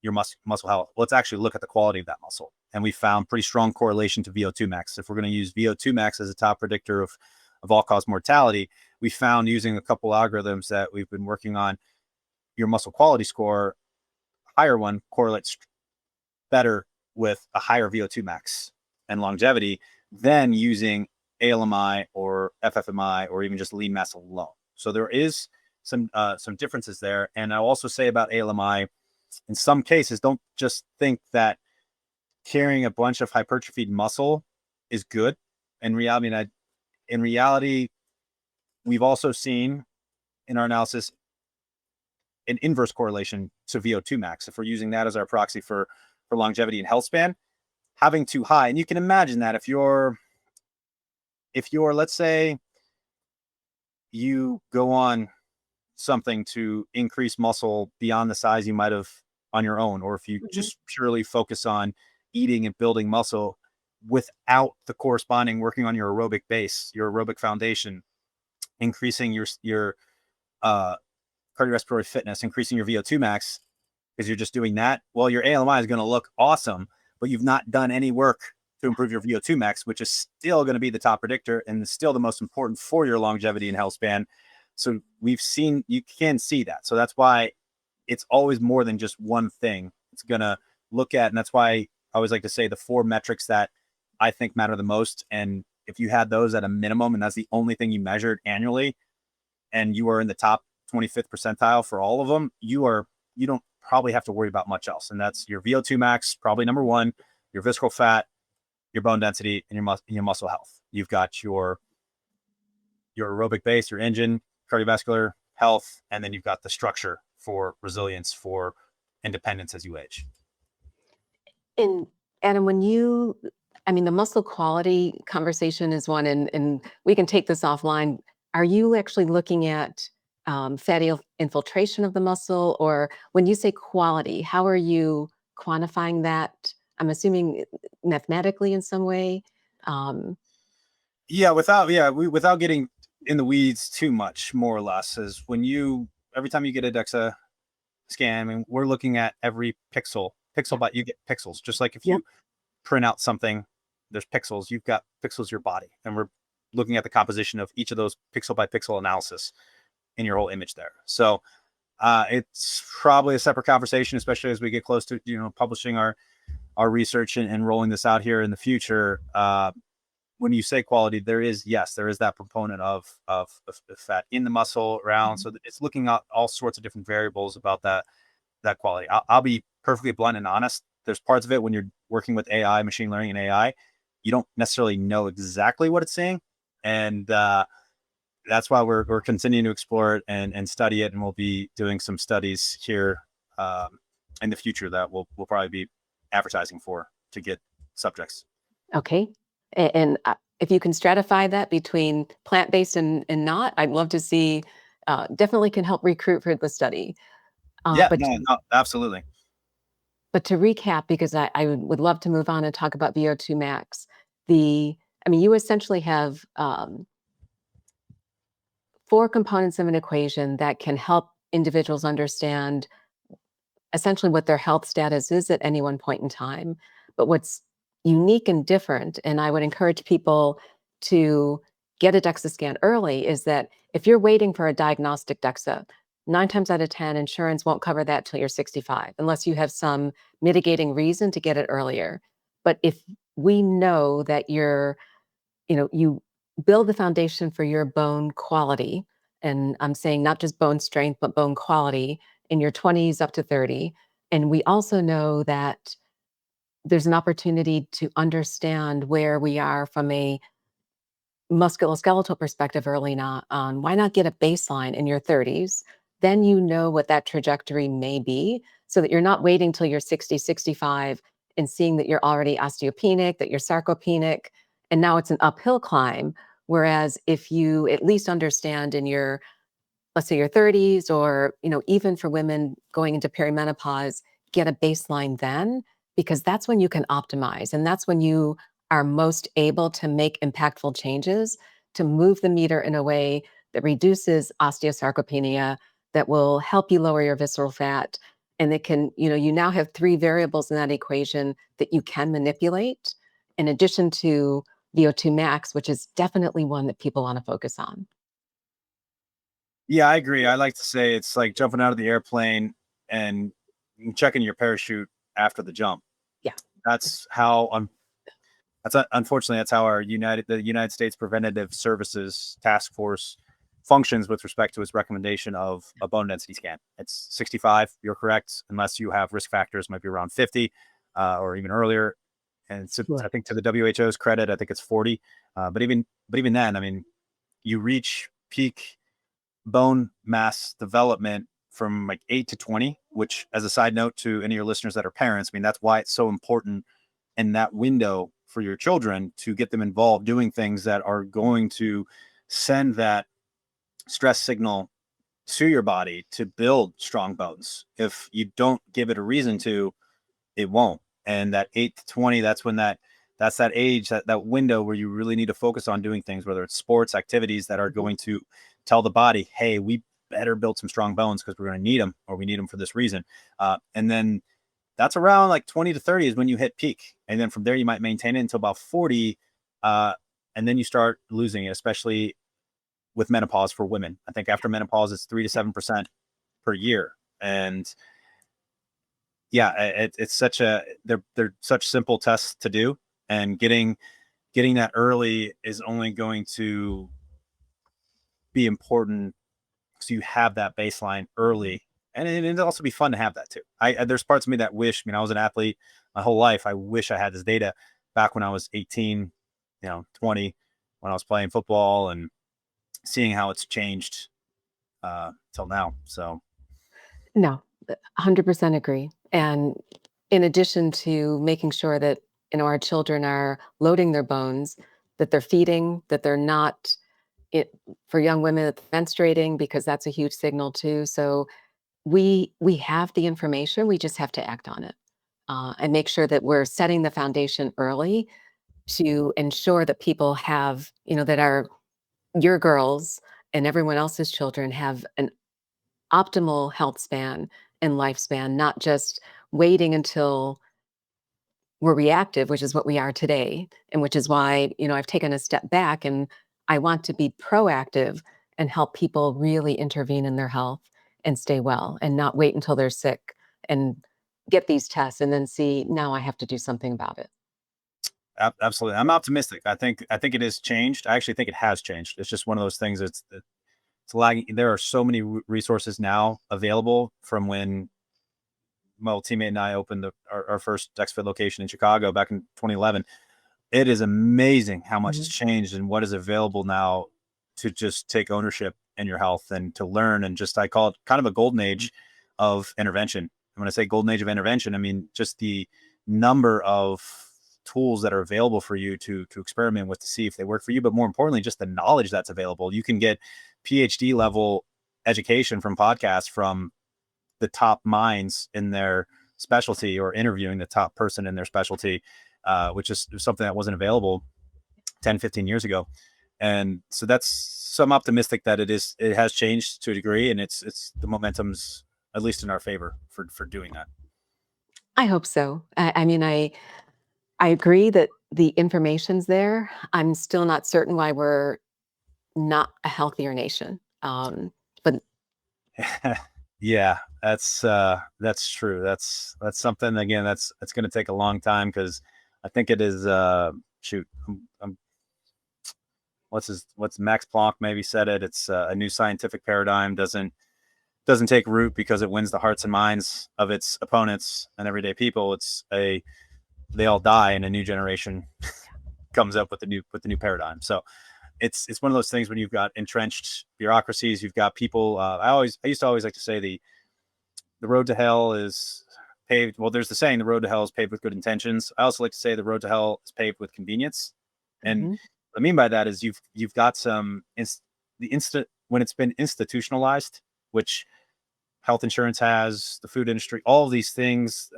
S2: your muscle health. Let's actually look at the quality of that muscle. And we found pretty strong correlation to VO2 max. If we're going to use VO2 max as a top predictor of all-cause mortality, we found using a couple algorithms that we've been working on, your muscle quality score, higher one, correlates better with a higher VO2 max and longevity than using ALMI or FFMI or even just lean mass alone. So there is some differences there. And I'll also say about ALMI, in some cases, don't just think that carrying a bunch of hypertrophied muscle is good. In reality, we've also seen in our analysis an inverse correlation to VO2 max. If we're using that as our proxy for longevity and health span, having too high, and you can imagine that if you're let's say you go on something to increase muscle beyond the size you might have on your own, or if you
S1: Mhm.
S2: just purely focus on eating and building muscle without the corresponding working on your aerobic base, your aerobic foundation, increasing your uh, cardiorespiratory fitness, increasing your VO2 max, because you're just doing that, well, your ALMI is going to look awesome, but you've not done any work to improve your VO2 max, which is still going to be the top predictor and still the most important for your longevity and health span. So you can see that. So that's why it's always more than just one thing. It's going to look at, and that's why I always like to say the 4 metrics that I think matter the most. And if you had those at a minimum, and that's the only thing you measured annually, and you are in the top 25th percentile for all of them, you don't probably have to worry about much else. And that's your VO2 max, probably number one, your visceral fat, your bone density, and your muscle health. You've got your aerobic base, your engine, cardiovascular health, and then you've got the structure for resilience, for independence as you age.
S1: And Adam, I mean, the muscle quality conversation is one, and we can take this offline. Are you actually looking at fatty infiltration of the muscle, or when you say quality, how are you quantifying that? I'm assuming mathematically in some way. Um,
S2: Without getting in the weeds too much, more or less, is when you every time you get a DEXA scan, I mean, we're looking at every pixel,
S1: yeah.
S2: but you get pixels. Just like if
S1: Yep.
S2: you print out something, there's pixels. You've got pixels your body, and we're looking at the composition of each of those pixel by pixel analysis in your whole image there. So it's probably a separate conversation, especially as we get close to publishing our research and rolling this out here in the future. When you say quality, there is that component of fat in the muscle around.
S1: Mhm.
S2: So it's looking at all sorts of different variables about that quality. I'll be perfectly blunt and honest. There's parts of it when you're working with AI, machine learning, and AI, you don't necessarily know exactly what it's saying, and that's why we're continuing to explore it and study it, and we'll be doing some studies here in the future that we'll probably be advertising for to get subjects.
S1: Okay. And if you can stratify that between plant-based and not, I'd love to see. Definitely can help recruit for the study. Uh,
S2: Yeah,
S1: but
S2: no, no, absolutely.
S1: But to recap, because I would love to move on and talk about VO2 max, the I mean, you essentially have 4 components of an equation that can help individuals understand essentially what their health status is at any one point in time. But what's unique and different, and I would encourage people to get a DEXA scan early, is that if you're waiting for a diagnostic DEXA, 9 times out of 10, insurance won't cover that till you're 65, unless you have some mitigating reason to get it earlier. But if we know that you build the foundation for your bone quality, and I'm saying not just bone strength, but bone quality in your 20s up to 30. And we also know that there's an opportunity to understand where we are from a musculoskeletal perspective early on. Why not get a baseline in your 30s? Then you know what that trajectory may be so that you're not waiting till you're 60, 65 and seeing that you're already osteopenic, that you're sarcopenic, and now it's an uphill climb. Whereas if you at least understand in your, let's say your 30s, or even for women going into perimenopause, get a baseline then, because that's when you can optimize, and that's when you are most able to make impactful changes to move the meter in a way that reduces osteosarcopenia, that will help you lower your visceral fat, And it can, you now have three variables in that equation that you can manipulate, in addition to VO2 max, which is definitely one that people want to focus on.
S2: Yeah, I agree. I like to say it's like jumping out of the airplane and checking your parachute after the jump.
S1: Yeah.
S2: That's how unfortunately that's how the United States Preventative Services Task Force functions with respect to its recommendation of a bone density scan. It's 65. You're correct, unless you have risk factors, might be around 50 or even earlier. And so I
S1: Right.
S2: think to the WHO's credit, I think it's 40. But even then, I mean, you reach peak bone mass development from like 8 to 20, which, as a side note to any of your listeners that are parents, I mean, that's why it's so important in that window for your children to get them involved doing things that are going to send that stress signal to your body to build strong bones. If you don't give it a reason to, it won't. And that 8 to 20, that's that age, that window where you really need to focus on doing things, whether it's sports activities that are
S1: Mhm.
S2: going to tell the body, hey, we better build some strong bones because we're going to need them, or we need them for this reason. And then that's around like 20 to 30 is when you hit peak. And then from there, you might maintain it until about 40. Uh, and then you start losing it, especially with menopause for women. I think after menopause, it's 3 to 7% per year. And yeah, it's such they're such simple tests to do, and getting that early is only going to be important, so you have that baseline early, and it'd also be fun to have that too. There's parts of me that wish, I was an athlete my whole life. I wish I had this data back when I was 18, 20, when I was playing football, and seeing how it's changed till now. So
S1: No, 100% agree. And in addition to making sure that, our children are loading their bones, that they're feeding, that they're not it for young women that's menstruating, because that's a huge signal too. So we have the information, we just have to act on it, and make sure that we're setting the foundation early to ensure that people have, that our your girls and everyone else's children have an optimal health span and lifespan, not just waiting until we're reactive, which is what we are today. And which is why, I've taken a step back and I want to be proactive and help people really intervene in their health and stay well and not wait until they're sick and get these tests and then see, now I have to do something about it.
S2: absolutely, I'm optimistic. I think it has changed. I actually think it has changed. It's just one of those things. It's lagging. There are so many resources now available from when my old teammate and I opened our first DexaFit location in Chicago back in 2011. It is amazing how much has
S1: Mhm.
S2: changed and what is available now to just take ownership in your health and to learn. And just, I call it kind of a golden age of intervention. And when I say golden age of intervention, I mean just the number of tools that are available for you to experiment with to see if they work for you. But more importantly, just the knowledge that's available. You can get PhD level education from podcasts from the top minds in their specialty, or interviewing the top person in their specialty, which is something that wasn't available 10, 15 years ago. And so I'm optimistic that it has changed to a degree, and it's the momentum's at least in our favor for doing that.
S1: I hope so. I mean, I agree that the information's there. I'm still not certain why we're not a healthier nation. But
S2: Yeah, that's true. That's something, again, that's going to take a long time, because I think it is shoot I'm what's Max Planck maybe said it. It's a new scientific paradigm doesn't take root because it wins the hearts and minds of its opponents and everyday people. They all die, and a new generation comes up with the new paradigm. So it's one of those things when you've got entrenched bureaucracies, you've got people. I used to always like to say the road to hell is paved. Well, there's the saying, the road to hell is paved with good intentions. I also like to say the road to hell is paved with convenience. And
S1: Mhm.
S2: what I mean by that is you've got the instant when it's been institutionalized, which health insurance has, the food industry, all of these things.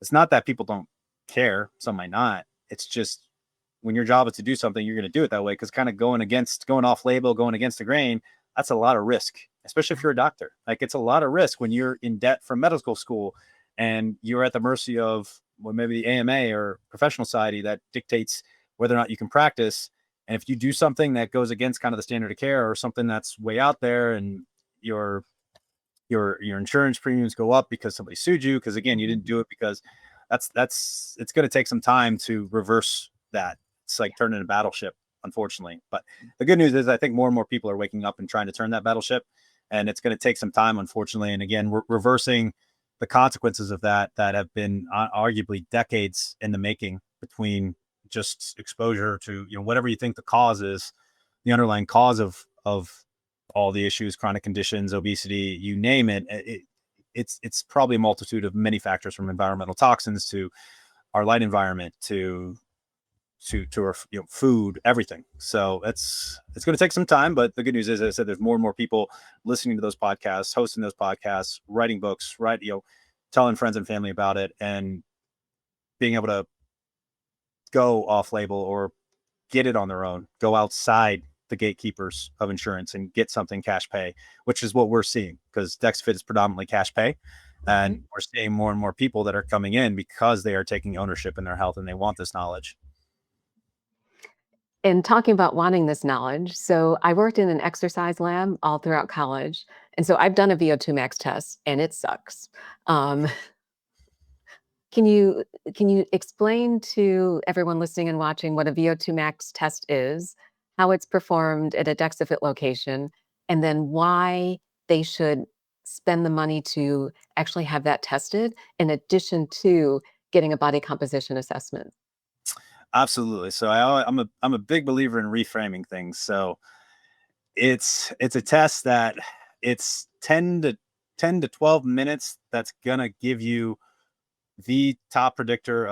S2: It's not that people don't care; some might not. It's just when your job is to do something, you're going to do it that way, because kind of going off label, going against the grain, that's a lot of risk, especially if you're a doctor. Like, it's a lot of risk when you're in debt from medical school and you're at the mercy of, well, maybe the AMA or professional society that dictates whether or not you can practice. And if you do something that goes against kind of the standard of care, or something that's way out there, and your your insurance premiums go up because somebody sued you, because again, you
S1: Mhm.
S2: didn't do it, because that's it's going to take some time to reverse that. It's like turning a battleship, unfortunately. But the good news is, I think more and more people are waking up and trying to turn that battleship, and it's going to take some time, unfortunately. And again, we're reversing the consequences of that have been arguably decades in the making, between just exposure to, whatever you think the cause is, the underlying cause of all the issues, chronic conditions, obesity, you name it. It's probably a multitude of many factors, from environmental toxins to our light environment to our, food, everything. So it's going to take some time, but the good news is, as I said, there's more and more people listening to those podcasts, hosting those podcasts, writing books, telling friends and family about it, and being able to go off label or get it on their own, go outside the gatekeepers of insurance and get something cash pay, which is what we're seeing, because DexaFit is predominantly cash pay. And
S1: Mhm.
S2: we're seeing more and more people that are coming in because they are taking ownership in their health and they want this knowledge.
S1: And talking about wanting this knowledge, so I worked in an exercise lab all throughout college, and so I've done a VO2 max test, and it sucks. Um, can you explain to everyone listening and watching what a VO2 max test is, how it's performed at a DexaFit location, and then why they should spend the money to actually have that tested in addition to getting a body composition assessment?
S2: Absolutely. So I'm a big believer in reframing things. So it's a test that it's 10 to 12 minutes that's gonna give you arguably the top predictor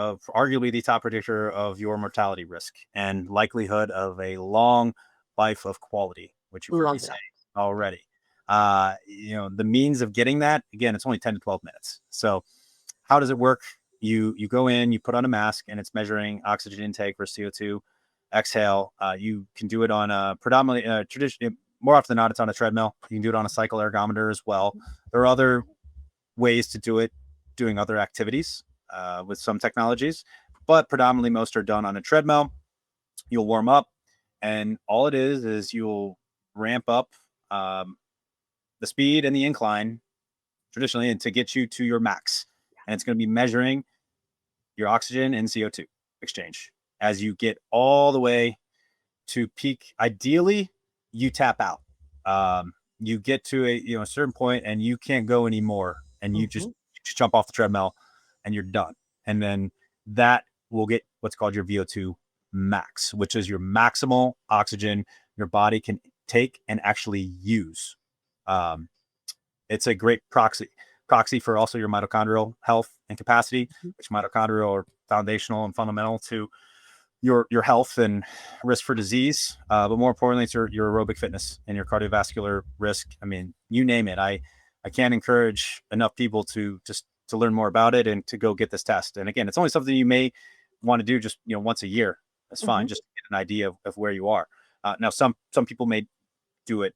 S2: of your mortality risk and likelihood of a long life of quality, which you've heard me
S1: Love
S2: say
S1: that.
S2: already. The means of getting that, again, it's only 10 to 12 minutes. So how does it work? You go in, you put on a mask, and it's measuring oxygen intake versus CO2 exhale. You can do it on a predominantly tradition. More often than not, it's on a treadmill. You can do it on a cycle ergometer as well. There are other ways to do it, doing other activities with some technologies, but predominantly most are done on a treadmill. You'll warm up, and all it is you'll ramp up um, the speed and the incline traditionally, and to get you to your max. And it's going to be measuring your oxygen and CO2 exchange as you get all the way to peak. Ideally, you tap out. You get to a certain point and you can't go anymore, and
S1: Mhm.
S2: you just jump off the treadmill and you're done. And then that will get what's called your VO2 max, which is your maximal oxygen your body can take and actually use. Um, it's a great proxy for also your mitochondrial health and capacity,
S1: Mhm.
S2: which mitochondrial are foundational and fundamental to your health and risk for disease. But more importantly, it's your aerobic fitness and your cardiovascular risk. I mean, you name it. I can't encourage enough people to just to learn more about it and to go get this test. And again, it's only something you may want to do just once a year. That's fine,
S1: Mhm.
S2: just to get an idea of where you are. Now, some people may do it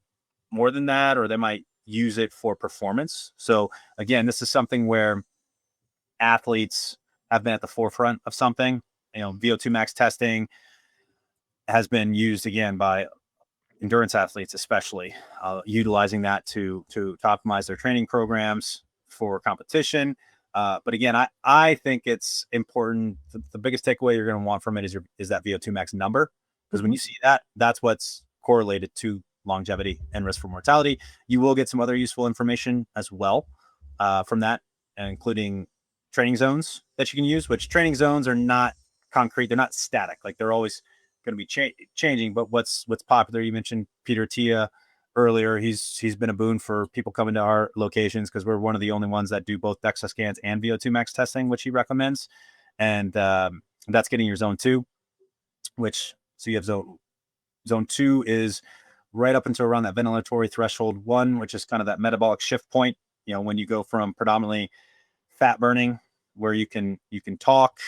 S2: more than that, or they might use it for performance. So again, this is something where athletes have been at the forefront of something. VO2 max testing has been used again by endurance athletes, especially utilizing that to optimize their training programs for competition. But again, I think it's important. The biggest takeaway you're going to want from it is that VO2 max number, because when
S1: Mhm.
S2: you see that, that's what's correlated to longevity and risk for mortality. You will get some other useful information as well from that, including training zones that you can use. Which training zones are not concrete; they're not static. Like, they're always going to be changing. But what's popular? You mentioned Peter Tia earlier. He's been a boon for people coming to our locations, because we're one of the only ones that do both DEXA scans and VO2 max testing, which he recommends. And that's getting your zone two, which so you have zone two is right up until around that ventilatory threshold one, which is kind of that metabolic shift point. When you go from predominantly fat burning, where you can talk,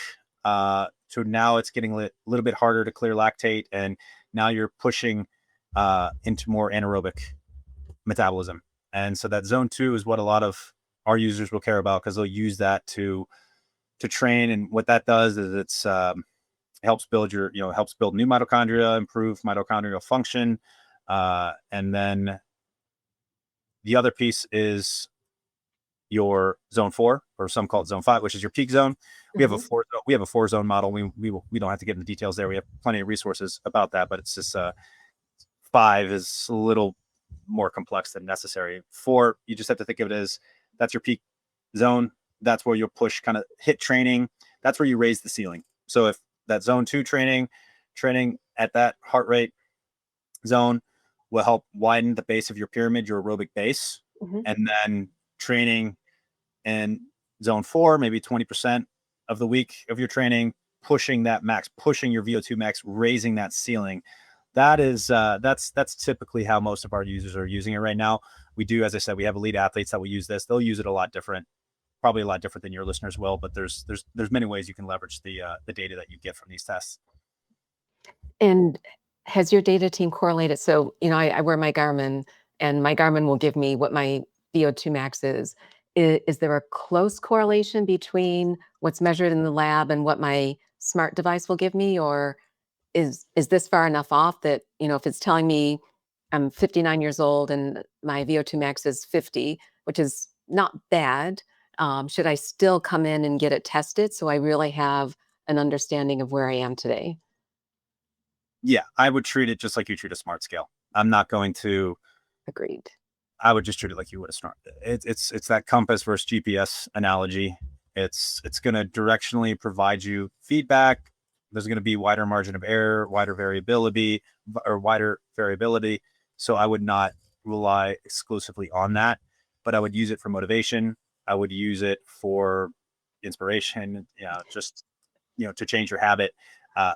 S2: so now it's getting a little bit harder to clear lactate, and now you're pushing into more anaerobic metabolism. And so that zone 2 is what a lot of our users will care about, because they'll use that to train. And what that does is helps build helps build new mitochondria, improve mitochondrial function. And then the other piece is your zone 4, or some call it zone 5, which is your peak zone. We have a
S1: Mhm.
S2: four zone model. We don't have to get into details there. We have plenty of resources about that, but it's just 5 is a little more complex than necessary. 4, you just have to think of it as that's your peak zone. That's where you'll push, kind of hit training. That's where you raise the ceiling. So if that zone 2 training at that heart rate zone will help widen the base of your pyramid, your aerobic base.
S1: Mhm.
S2: And then training in zone 4, maybe 20% of the week of your training, pushing that max, pushing your VO2 max, raising that ceiling. That's typically how most of our users are using it right now. We do, as I said, we have elite athletes that will use this. They'll use it a lot different, probably a lot different than your listeners will. But there's many ways you can leverage the data that you get from these tests.
S1: And has your data team correlated? So, I wear my Garmin, and my Garmin will give me what my VO2 max is. Is there a close correlation between what's measured in the lab and what my smart device will give me? Or is this far enough off that, if it's telling me I'm 59 years old and my VO2 max is 50, which is not bad, should I still come in and get it tested so I really have an understanding of where I am today?
S2: Yeah, I would treat it just like you treat a smart scale. I'm not going to.
S1: Agreed.
S2: I would just treat it like you would a smart. It's that compass versus GPS analogy. It's going to directionally provide you feedback. There's going to be wider margin of error, wider variability, or wider variability. So I would not rely exclusively on that, but I would use it for motivation. I would use it for inspiration. Just to change your habit. Uh,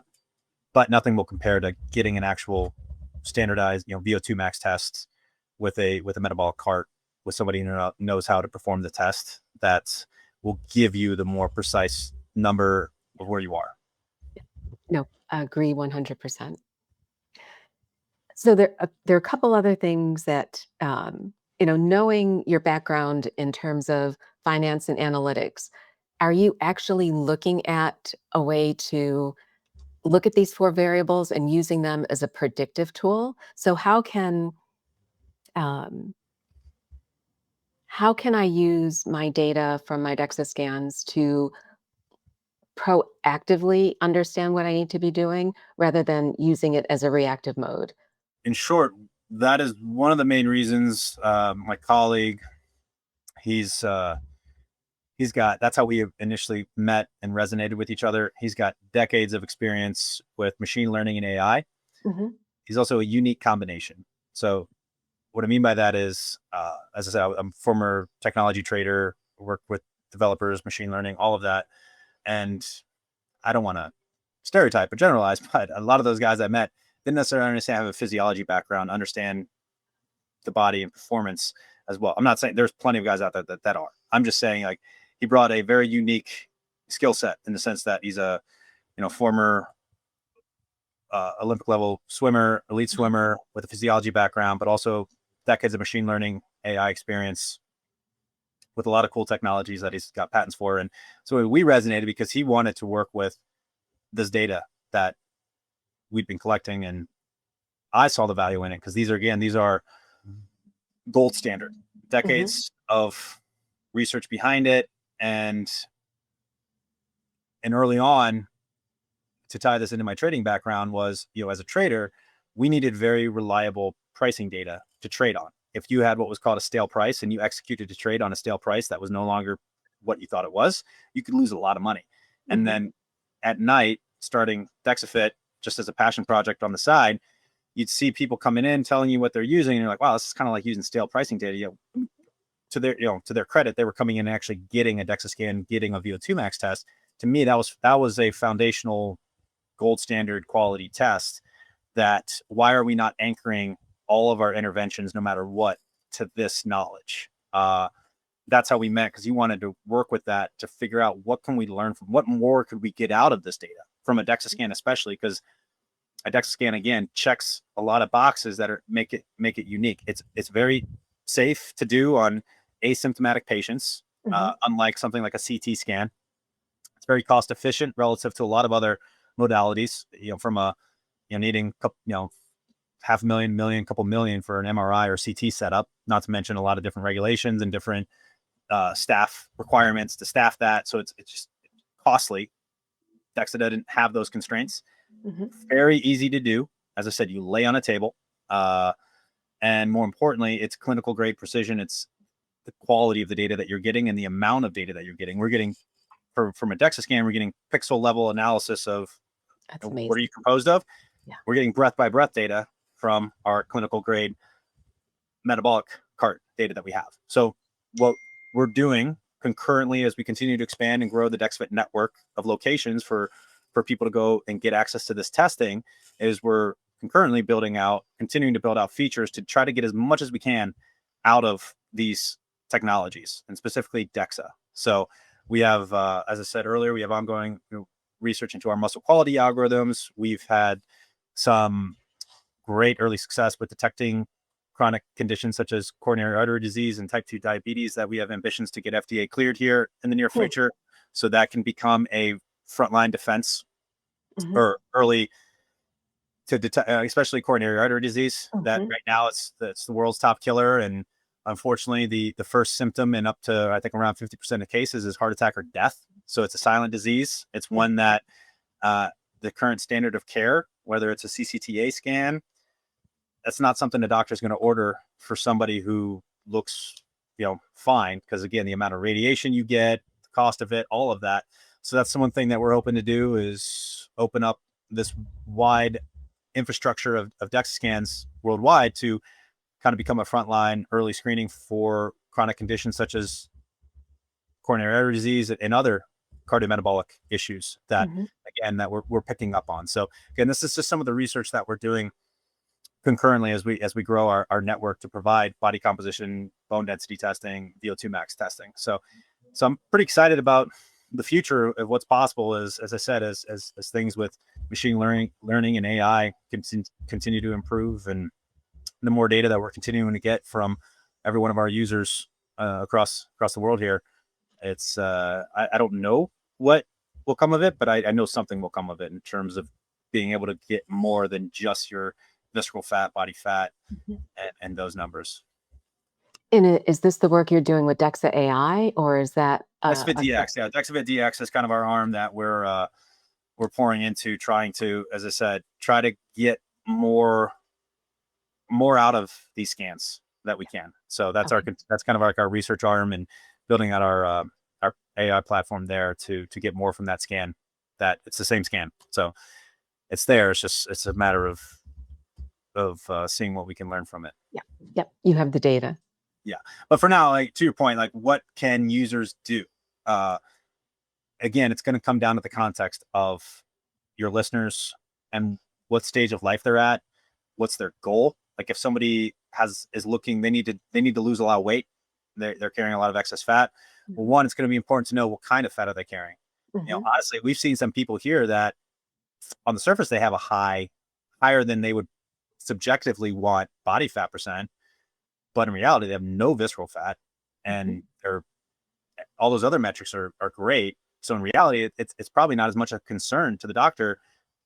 S2: but nothing will compare to getting an actual standardized, VO2 max test with a metabolic cart, with somebody who knows how to perform the test, that will give you the more precise number of where you are.
S1: No, I agree 100%. So there are a couple other things that, knowing your background in terms of finance and analytics, are you actually looking at a way to look at these 4 variables and using them as a predictive tool? So um, how can I use my data from my DEXA scans to proactively understand what I need to be doing rather than using it as a reactive mode?
S2: In short, that is one of the main reasons. My colleague, he's he's got that's how we initially met and resonated with each other. He's got decades of experience with machine learning and AI.
S1: Mhm.
S2: He's also a unique combination. So what I mean by that is, as I said, I'm a former technology trader, work with developers, machine learning, all of that. And I don't want to stereotype or generalize, but a lot of those guys I met didn't necessarily understand, have a physiology background, understand the body and performance as well. I'm not saying there's plenty of guys out there that are. I'm just saying, like, he brought a very unique skill set, in the sense that he's a former Olympic level swimmer, elite swimmer with a physiology background, but also decades of machine learning, AI experience, with a lot of cool technologies that he's got patents for. And so we resonated because he wanted to work with this data that we'd been collecting. And I saw the value in it, because these are gold standard,
S1: Mhm.
S2: decades of research behind it. And early on, to tie this into my trading background, was, as a trader, we needed very reliable pricing data to trade on. If you had what was called a stale price, and you executed a trade on a stale price that was no longer what you thought it was, you could lose a lot of money. And
S1: Mhm.
S2: then at night, starting DexaFit just as a passion project on the side, you'd see people coming in telling you what they're using, and you're like, wow, this is kind of like using stale pricing data. To their credit, they were coming in and actually getting a DEXA scan, getting a VO2 max test. To me, that was a foundational, gold standard quality test. That, why are we not anchoring all of our interventions, no matter what, to this knowledge? That's how we met, because you wanted to work with that to figure out, what can we learn from, what more could we get out of this data from a DEXA scan, especially because a DEXA scan, again, checks a lot of boxes that make it unique. It's very safe to do on asymptomatic patients,
S1: Hmm.
S2: unlike something like a CT scan. It's very cost efficient relative to a lot of other modalities. From a needing half a million, couple million for an MRI or CT setup. Not to mention a lot of different regulations and different staff requirements to staff that. So it's just costly. DEXA didn't have those constraints.
S1: Hmm.
S2: Very easy to do. As I said, you lay on a table, and more importantly, it's clinical grade precision. It's the quality of the data that you're getting and the amount of data that you're getting. We're getting from a DEXA scan, we're getting pixel level analysis of
S1: That's
S2: what are you
S1: amazing.
S2: composed of.
S1: Yeah.
S2: We're getting breath by breath data from our clinical grade metabolic cart data that we have. So what we're doing concurrently as we continue to expand and grow the DexaFit network of locations for people to go and get access to this testing is we're concurrently continuing to build out features to try to get as much as we can out of these technologies, and specifically DEXA. So we have, as I said earlier, we have ongoing research into our muscle quality algorithms. We've had some great early success with detecting chronic conditions such as coronary artery disease and type 2 diabetes that we have ambitions to get FDA cleared here in the near future. So that can become a frontline defense
S1: Mm-hmm.
S2: or early to detect, especially coronary artery disease. That
S1: Hmm.
S2: right now it's the world's top killer, and unfortunately, the first symptom in up to I think around 50% of cases is heart attack or death. So it's a silent disease. It's
S1: Yeah.
S2: one that the current standard of care, whether it's a CCTA scan, that's not something the doctor is going to order for somebody who looks, fine. Because again, the amount of radiation you get, the cost of it, all of that. So that's the one thing that we're hoping to do is open up this wide infrastructure of DEXA scans worldwide to kind of become a frontline early screening for chronic conditions such as coronary artery disease and other cardiometabolic issues that,
S1: Hmm.
S2: again, that we're picking up on. So again, this is just some of the research that we're doing concurrently as we grow our network to provide body composition, bone density testing, VO2 max testing. So I'm pretty excited about the future of what's possible. As I said, as things with machine learning and AI continue to improve, and the more data that we're continuing to get from every one of our users across the world here, it's I don't know what will come of it, but I know something will come of it in terms of being able to get more than just your visceral fat, body fat, and those numbers.
S1: And is this the work you're doing with DEXA AI, or is that
S2: DexaFit
S1: a
S2: DX, yeah, DexaFit DX is kind of our arm that we're pouring into, trying to, as I said, try to get more out of these scans that we can. So
S1: okay.
S2: that's kind of like our research arm, and building out our AI platform there to get more from that scan. That it's the same scan, so it's there. It's a matter of seeing what we can learn from it.
S1: Yeah. Yep. You have the data.
S2: Yeah, but for now, like to your point, like what can users do? Uh, Again, it's going to come down to the context of your listeners and what stage of life they're at, what's their goal. Like if somebody is looking, they need to lose a lot of weight, they're carrying a lot of excess fat. Well,
S1: Mhm.
S2: one, it's going to be important to know what kind of fat are they carrying.
S1: Mhm.
S2: Honestly, we've seen some people here that on the surface they have a higher than they would subjectively want body fat percent, but in reality they have no visceral fat,
S1: Mhm.
S2: and they're all those other metrics are great. So in reality, it's probably not as much a concern to the doctor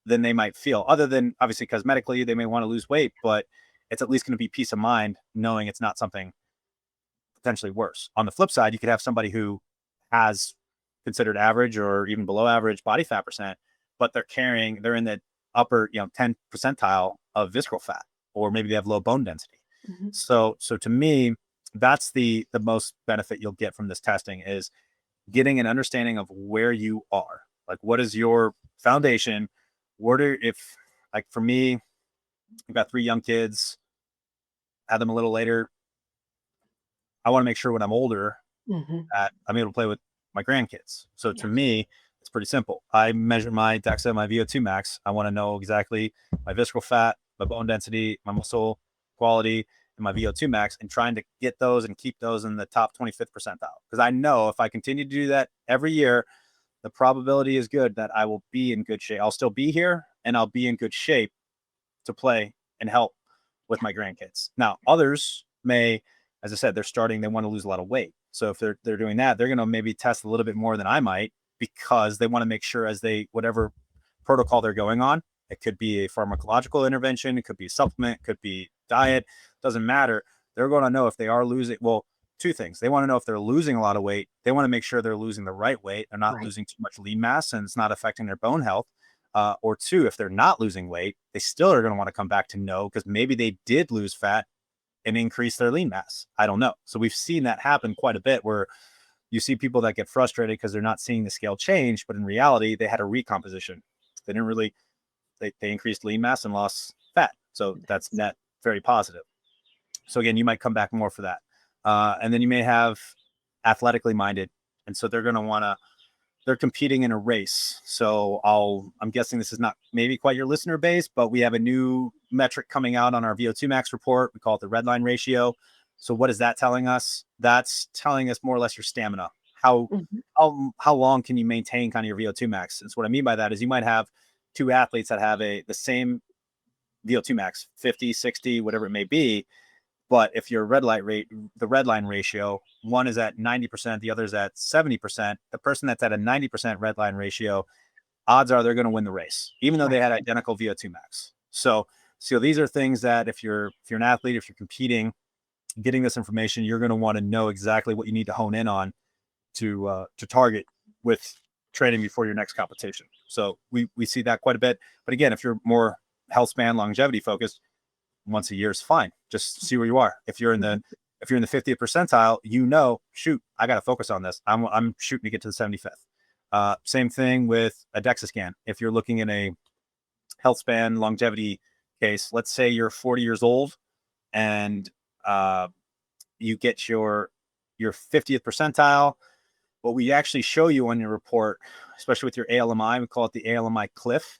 S2: than they might feel. Other than obviously cosmetically, they may want to lose weight, but it's at least going to be peace of mind knowing it's not something potentially worse. On the flip side, you could have somebody who has considered average or even below average body fat percent, but they're in the upper 10 percentile of visceral fat, or maybe they have low bone density.
S1: Mhm.
S2: So to me, that's the most benefit you'll get from this testing is getting an understanding of where you are. Like, what is your foundation? If like for me, I've got 3 young kids, had them a little later. I want to make sure when I'm older
S1: Mhm.
S2: that I'm able to play with my grandkids. So to
S1: Yeah.
S2: me, it's pretty simple. I measure my DEXA, my VO2 max. I want to know exactly my visceral fat, my bone density, my muscle quality, and my VO2 max, and trying to get those and keep those in the top 25th percentile. Because I know if I continue to do that every year, the probability is good that I will be in good shape. I'll still be here and I'll be in good shape to play and help with
S1: Yeah.
S2: my grandkids. Now, others may as I said, they want to lose a lot of weight. So if they're doing that, they're going to maybe test a little bit more than I might, because they want to make sure, as they, whatever protocol they're going on, it could be a pharmacological intervention, it could be a supplement, it could be diet, doesn't matter. They're going to know if they are losing, well, two things. They want to know if they're losing a lot of weight. They want to make sure they're losing the right weight. They're not
S1: Right.
S2: losing too much lean mass and it's not affecting their bone health. Or two, if they're not losing weight, they still are going to want to come back to know, because maybe they did lose fat and increase their lean mass. I don't know. So we've seen that happen quite a bit, where you see people that get frustrated because they're not seeing the scale change, but in reality, they had a recomposition. They didn't really, they increased lean mass and lost fat. So that's
S1: That's
S2: net very positive. So again, you might come back more for that. And then you may have athletically minded. And so they're going to want to, they're competing in a race. So I'm guessing this is not maybe quite your listener base, but we have a new metric coming out on our VO2 max report. We call it the red line ratio. So what is that telling us? That's telling us more or less your stamina. How
S1: Mhm.
S2: how long can you maintain kind of your VO2 max? And so what I mean by that is you might have two athletes that have the same VO2 max, 50, 60, whatever it may be, but if your the red line ratio, one is at 90%, the other is at 70%, the person that's at a 90% red line ratio, odds are they're going to win the race, even though they
S1: Right.
S2: had identical VO2 max. So these are things that if you're an athlete, if you're competing, getting this information, you're going to want to know exactly what you need to hone in on to target with training before your next competition. So we see that quite a bit. But again, if you're more health span longevity focused, once a year is fine. Just see where you are.
S1: Mhm.
S2: If you're in the 50th percentile, shoot, I got to focus on this. I'm shooting to get to the 75th. Same thing with a DEXA scan. If you're looking in a health span longevity case, let's say you're 40 years old and uh, you get your 50th percentile. What we actually show you on your report, especially with your ALMI, we call it the ALMI cliff.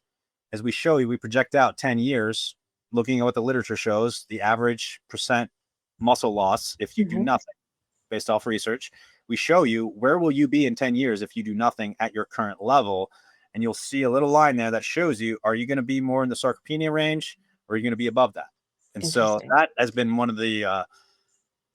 S2: As we show you, we project out 10 years, looking at what the literature shows, the average percent muscle loss if you do
S1: Mhm.
S2: nothing, based off research. We show you where will you be in 10 years if you do nothing at your current level. And you'll see a little line there that shows you, are you going to be more in the sarcopenia range, or are you going to be above that? And so
S1: Interesting.
S2: that has been one of the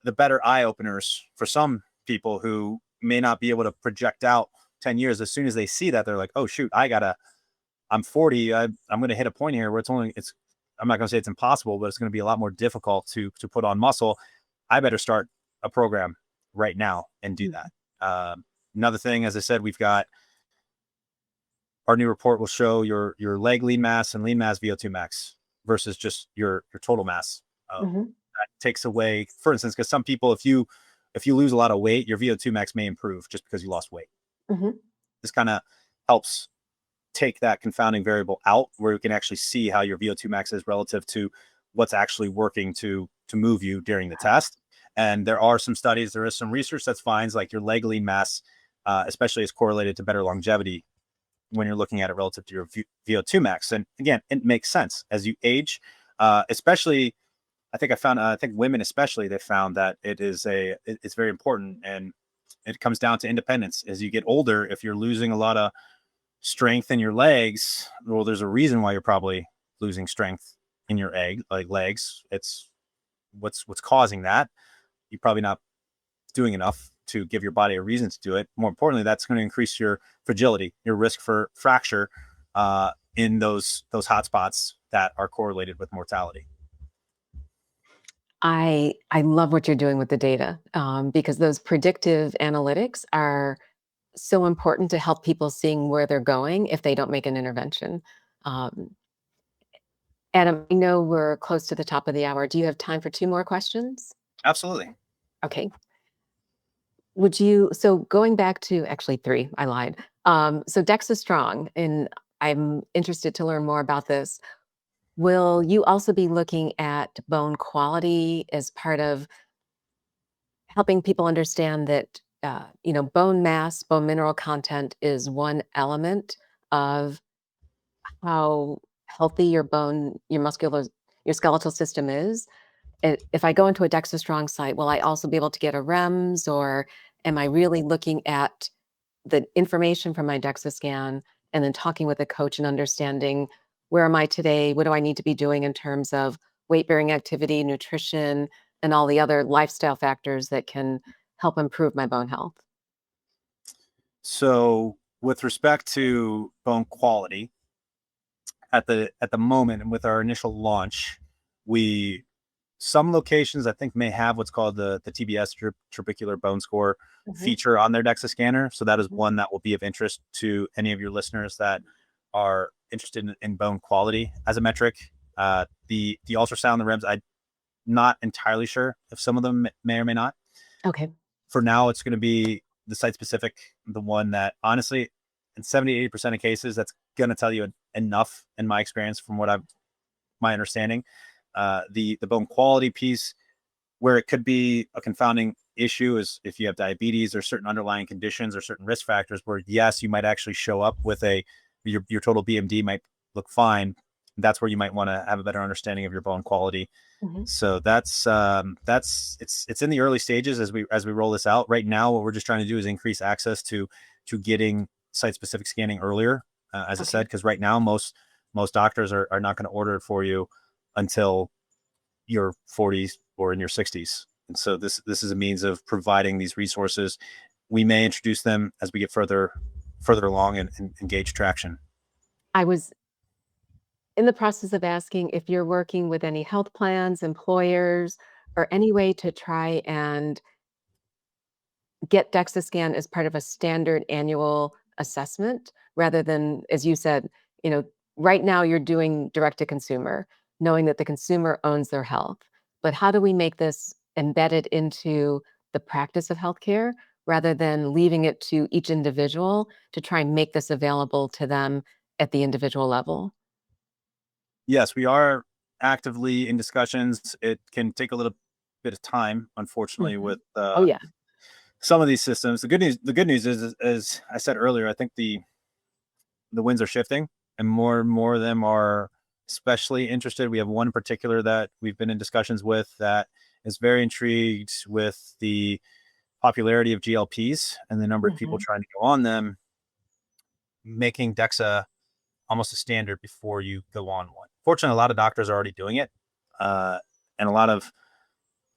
S2: better eye openers for some people who may not be able to project out 10 years. As soon as they see that, they're like, oh shoot, I'm 40. I'm going to hit a point here where I'm not going to say it's impossible, but it's going to be a lot more difficult to put on muscle. I better start a program right now and do
S1: Mhm.
S2: that. Another thing, as I said, we've got our new report will show your leg lean mass and lean mass VO2 max versus just your total mass.
S1: Mhm.
S2: That takes away, for instance, because some people, if you lose a lot of weight, your VO2 max may improve just because you lost weight.
S1: Mhm.
S2: This kind of helps take that confounding variable out, where you can actually see how your VO2 max is relative to what's actually working to move you during the test. And there is some research that finds like your leg lean mass, especially is correlated to better longevity when you're looking at it relative to your VO2 max. And again, it makes sense as you age, especially. I think women especially, they found that it's very important, and it comes down to independence. As you get older, if you're losing a lot of strength in your legs, well, there's a reason why you're probably losing strength in your legs. It's what's causing that. You're probably not doing enough to give your body a reason to do it. More importantly, that's going to increase your fragility, your risk for fracture in those hot spots that are correlated with mortality.
S1: I love what you're doing with the data, because those predictive analytics are so important to help people seeing where they're going if they don't make an intervention. Um, Adam, I know we're close to the top of the hour. Do you have time for 2 more questions?
S2: Absolutely.
S1: Okay. So going back to actually 3, I lied. So DEXA Strong, and I'm interested to learn more about this. Will you also be looking at bone quality as part of helping people understand that, bone mass, bone mineral content is one element of how healthy your skeletal system is? If I go into a DEXA Strong site, will I also be able to get a REMS, or am I really looking at the information from my DEXA scan and then talking with a coach and understanding where am I today? What do I need to be doing in terms of weight bearing activity, nutrition? and all the other lifestyle factors that can help improve my bone health?
S2: So with respect to bone quality, at the moment and with our initial launch, we some locations I think may have what's called the TBS trabecular bone score
S1: Mhm,
S2: feature on their DEXA scanner. So that is
S1: mhm.
S2: one that will be of interest to any of your listeners that are interested in bone quality as a metric. The ultrasound, the REMS, I'm not entirely sure if some of them may or may not.
S1: Okay.
S2: For now, it's going to be the site specific, the one that honestly, in 70-80% of cases, that's going to tell you enough in my experience from what I've my understanding. The bone quality piece, where it could be a confounding issue, is if you have diabetes or certain underlying conditions or certain risk factors where yes, you might actually show up with your total BMD might look fine. That's where you might want to have a better understanding of your bone quality.
S1: Mhm.
S2: So that's it's in the early stages as we roll this out. Right now, what we're just trying to do is increase access to getting site specific scanning earlier, as I said,
S1: Okay.
S2: because right now most doctors are not going to order it for you until your 40s or in your 60s. And so this is a means of providing these resources. We may introduce them as we get further along and gauge traction.
S1: I was in the process of asking if you're working with any health plans, employers, or any way to try and get DEXA as part of a standard annual assessment rather than, as you said, you know, right now you're doing direct to consumer, knowing that the consumer owns their health. But how do we make this embedded into the practice of healthcare rather than leaving it to each individual to try and make this available to them at the individual level?
S2: Yes, we are actively in discussions. It can take a little bit of time, unfortunately,
S1: Mhm.
S2: with
S1: Oh, yeah.
S2: some of these systems. The good news is, as I said earlier, I think the winds are shifting, and more of them are especially interested. We have one in particular that we've been in discussions with that is very intrigued with the popularity of GLPs and the number of people
S1: Mhm.
S2: trying to go on them, making DEXA almost a standard before you go on one. Fortunately, a lot of doctors are already doing it, uh, and a lot of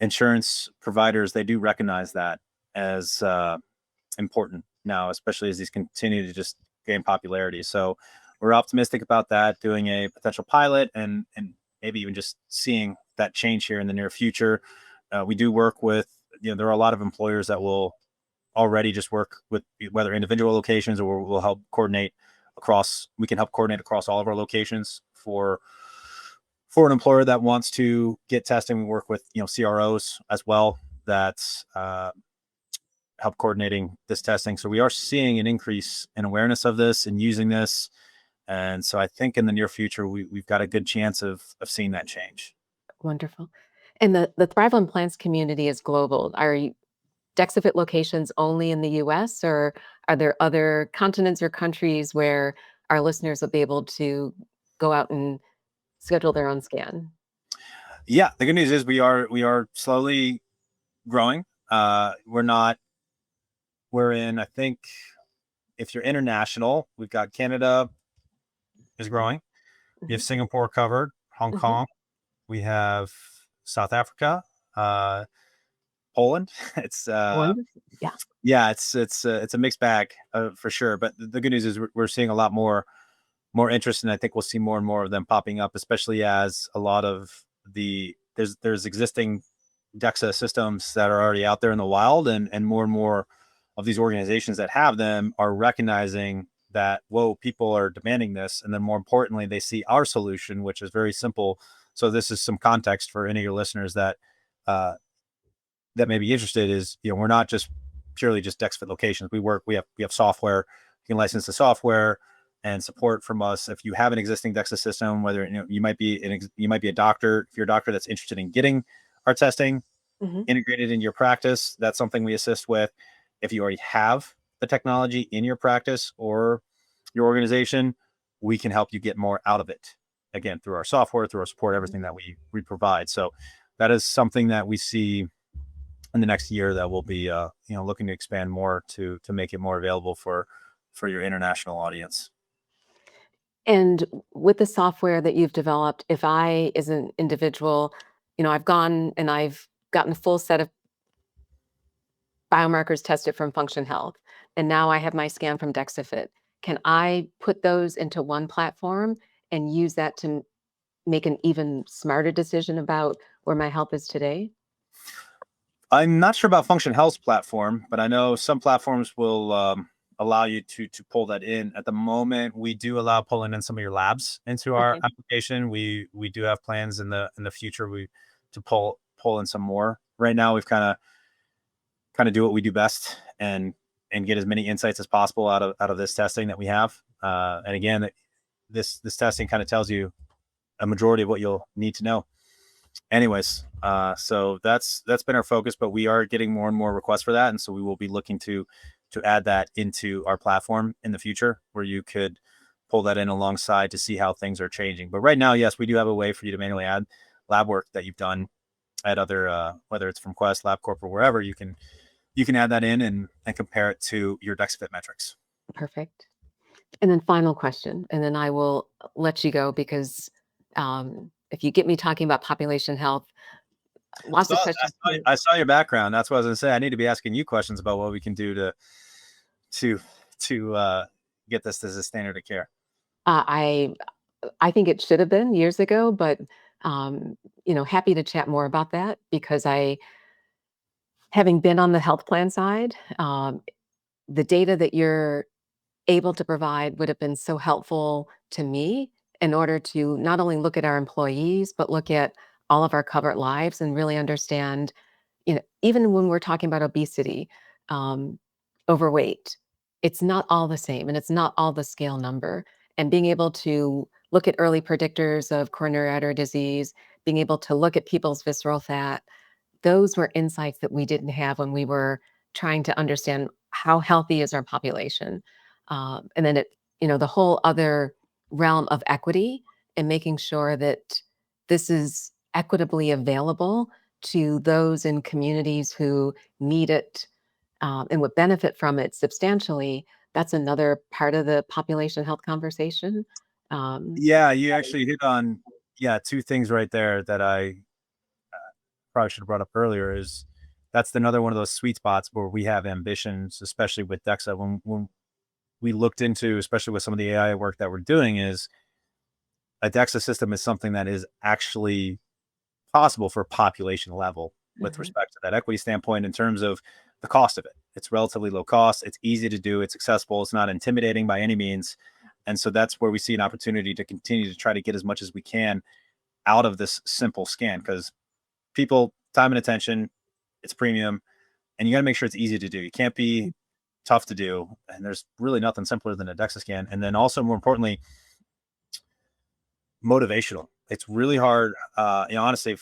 S2: insurance providers they do recognize that as important now, especially as these continue to just gain popularity. So we're optimistic about that, doing a potential pilot and maybe even just seeing that change here in the near future. We do work with there are a lot of employers that will already just work with whether individual locations or we'll help coordinate across. We can help coordinate across all of our locations for an employer that wants to get testing. We work with CROs as well that help coordinating this testing. So we are seeing an increase in awareness of this and using this. And so I think in the near future, we've got a good chance of seeing that change.
S1: Wonderful. And the Thrive on Plants community is global. Are DexaFit locations only in the US, or are there other continents or countries where our listeners will be able to go out and schedule their own scan?
S2: Yeah, the good news is we are slowly growing. We're in, I think, if you're international, we've got Canada is growing. We have
S1: Mhm,
S2: Singapore covered, Hong
S1: mhm.
S2: Kong. We have South Africa, uh, Poland. It's
S1: Wonderful. Yeah.
S2: yeah, it's a mixed bag for sure. But the good news is we're seeing a lot more interest, and I think we'll see more and more of them popping up, especially as a lot of there's existing DEXA systems that are already out there in the wild, and more of these organizations that have them are recognizing that whoa, people are demanding this, and then more importantly, they see our solution, which is very simple. So this is some context for any of your listeners uh, that may be interested. Is we're not just purely just DexFit locations. We have software. You can license the software and support from us. If you have an existing DEXA system, whether you might be a doctor, if you're a doctor that's interested in getting our testing
S1: Mhm.
S2: integrated in your practice, that's something we assist with. If you already have the technology in your practice or your organization, we can help you get more out of it. Again, through our software, through our support,
S1: Mhm.
S2: everything that we provide. So that is something that we see in the next year that we'll be looking to expand more to make it more available for your international audience.
S1: And with the software that you've developed, if I, as an individual, I've gone and I've gotten a full set of biomarkers tested from Function Health, and now I have my scan from DexaFit. Can I put those into one platform and use that to make an even smarter decision about where my health is today?
S2: I'm not sure about Function Health's platform, but I know some platforms will allow you to pull that in. At the moment, we do allow pulling in some of your labs into our
S1: Okay,
S2: application. We do have plans in the future we to pull in some more. Right now, we've kind of do what we do best and get as many insights as possible out of this testing that we have. And again, this testing kind of tells you a majority of what you'll need to know. Anyways, so that's been our focus, but we are getting more and more requests for that, and so we will be looking to add that into our platform in the future, where you could pull that in alongside to see how things are changing. But right now, yes, we do have a way for you to manually add lab work that you've done at other, whether it's from Quest, LabCorp, or wherever. You can add that in and compare it to your DexaFit metrics.
S1: perfect. And then final question, and then I will let you go because if you get me talking about population health,
S2: I
S1: lots
S2: saw
S1: of
S2: I
S1: questions.
S2: saw, I saw your background. That's what I was gonna say. I need to be asking you questions about what we can do to to get this as a standard of care.
S1: Uh, I I think it should have been years ago, but um, happy to chat more about that because having been on the health plan side, the data that you're able to provide would have been so helpful to me in order to not only look at our employees, but look at all of our covered lives and really understand, even when we're talking about obesity, um, overweight, it's not all the same and it's not all the scale number. And being able to look at early predictors of coronary artery disease, being able to look at people's visceral fat, those were insights that we didn't have when we were trying to understand how healthy is our population. And then the whole other realm of equity and making sure that this is equitably available to those in communities who need it and would benefit from it substantially. That's another part of the population health conversation. Um,
S2: Yeah, you actually hit on two things right there that I probably should have brought up earlier. Is that's another one of those sweet spots where we have ambitions, especially with DEXA. When we looked into, especially with some of the AI work that we're doing, is a DEXA system is something that is actually possible for population level with
S1: mhm.
S2: respect to that equity standpoint in terms of the cost of it. It's relatively low cost. It's easy to do. It's accessible. It's not intimidating by any means. And so that's where we see an opportunity to continue to try to get as much as we can out of this simple scan because people, time and attention, it's premium, and you got to make sure it's easy to do. You can't be tough to do. And there's really nothing simpler than a DEXA scan. And then also, more importantly, motivational. It's really hard. Honestly,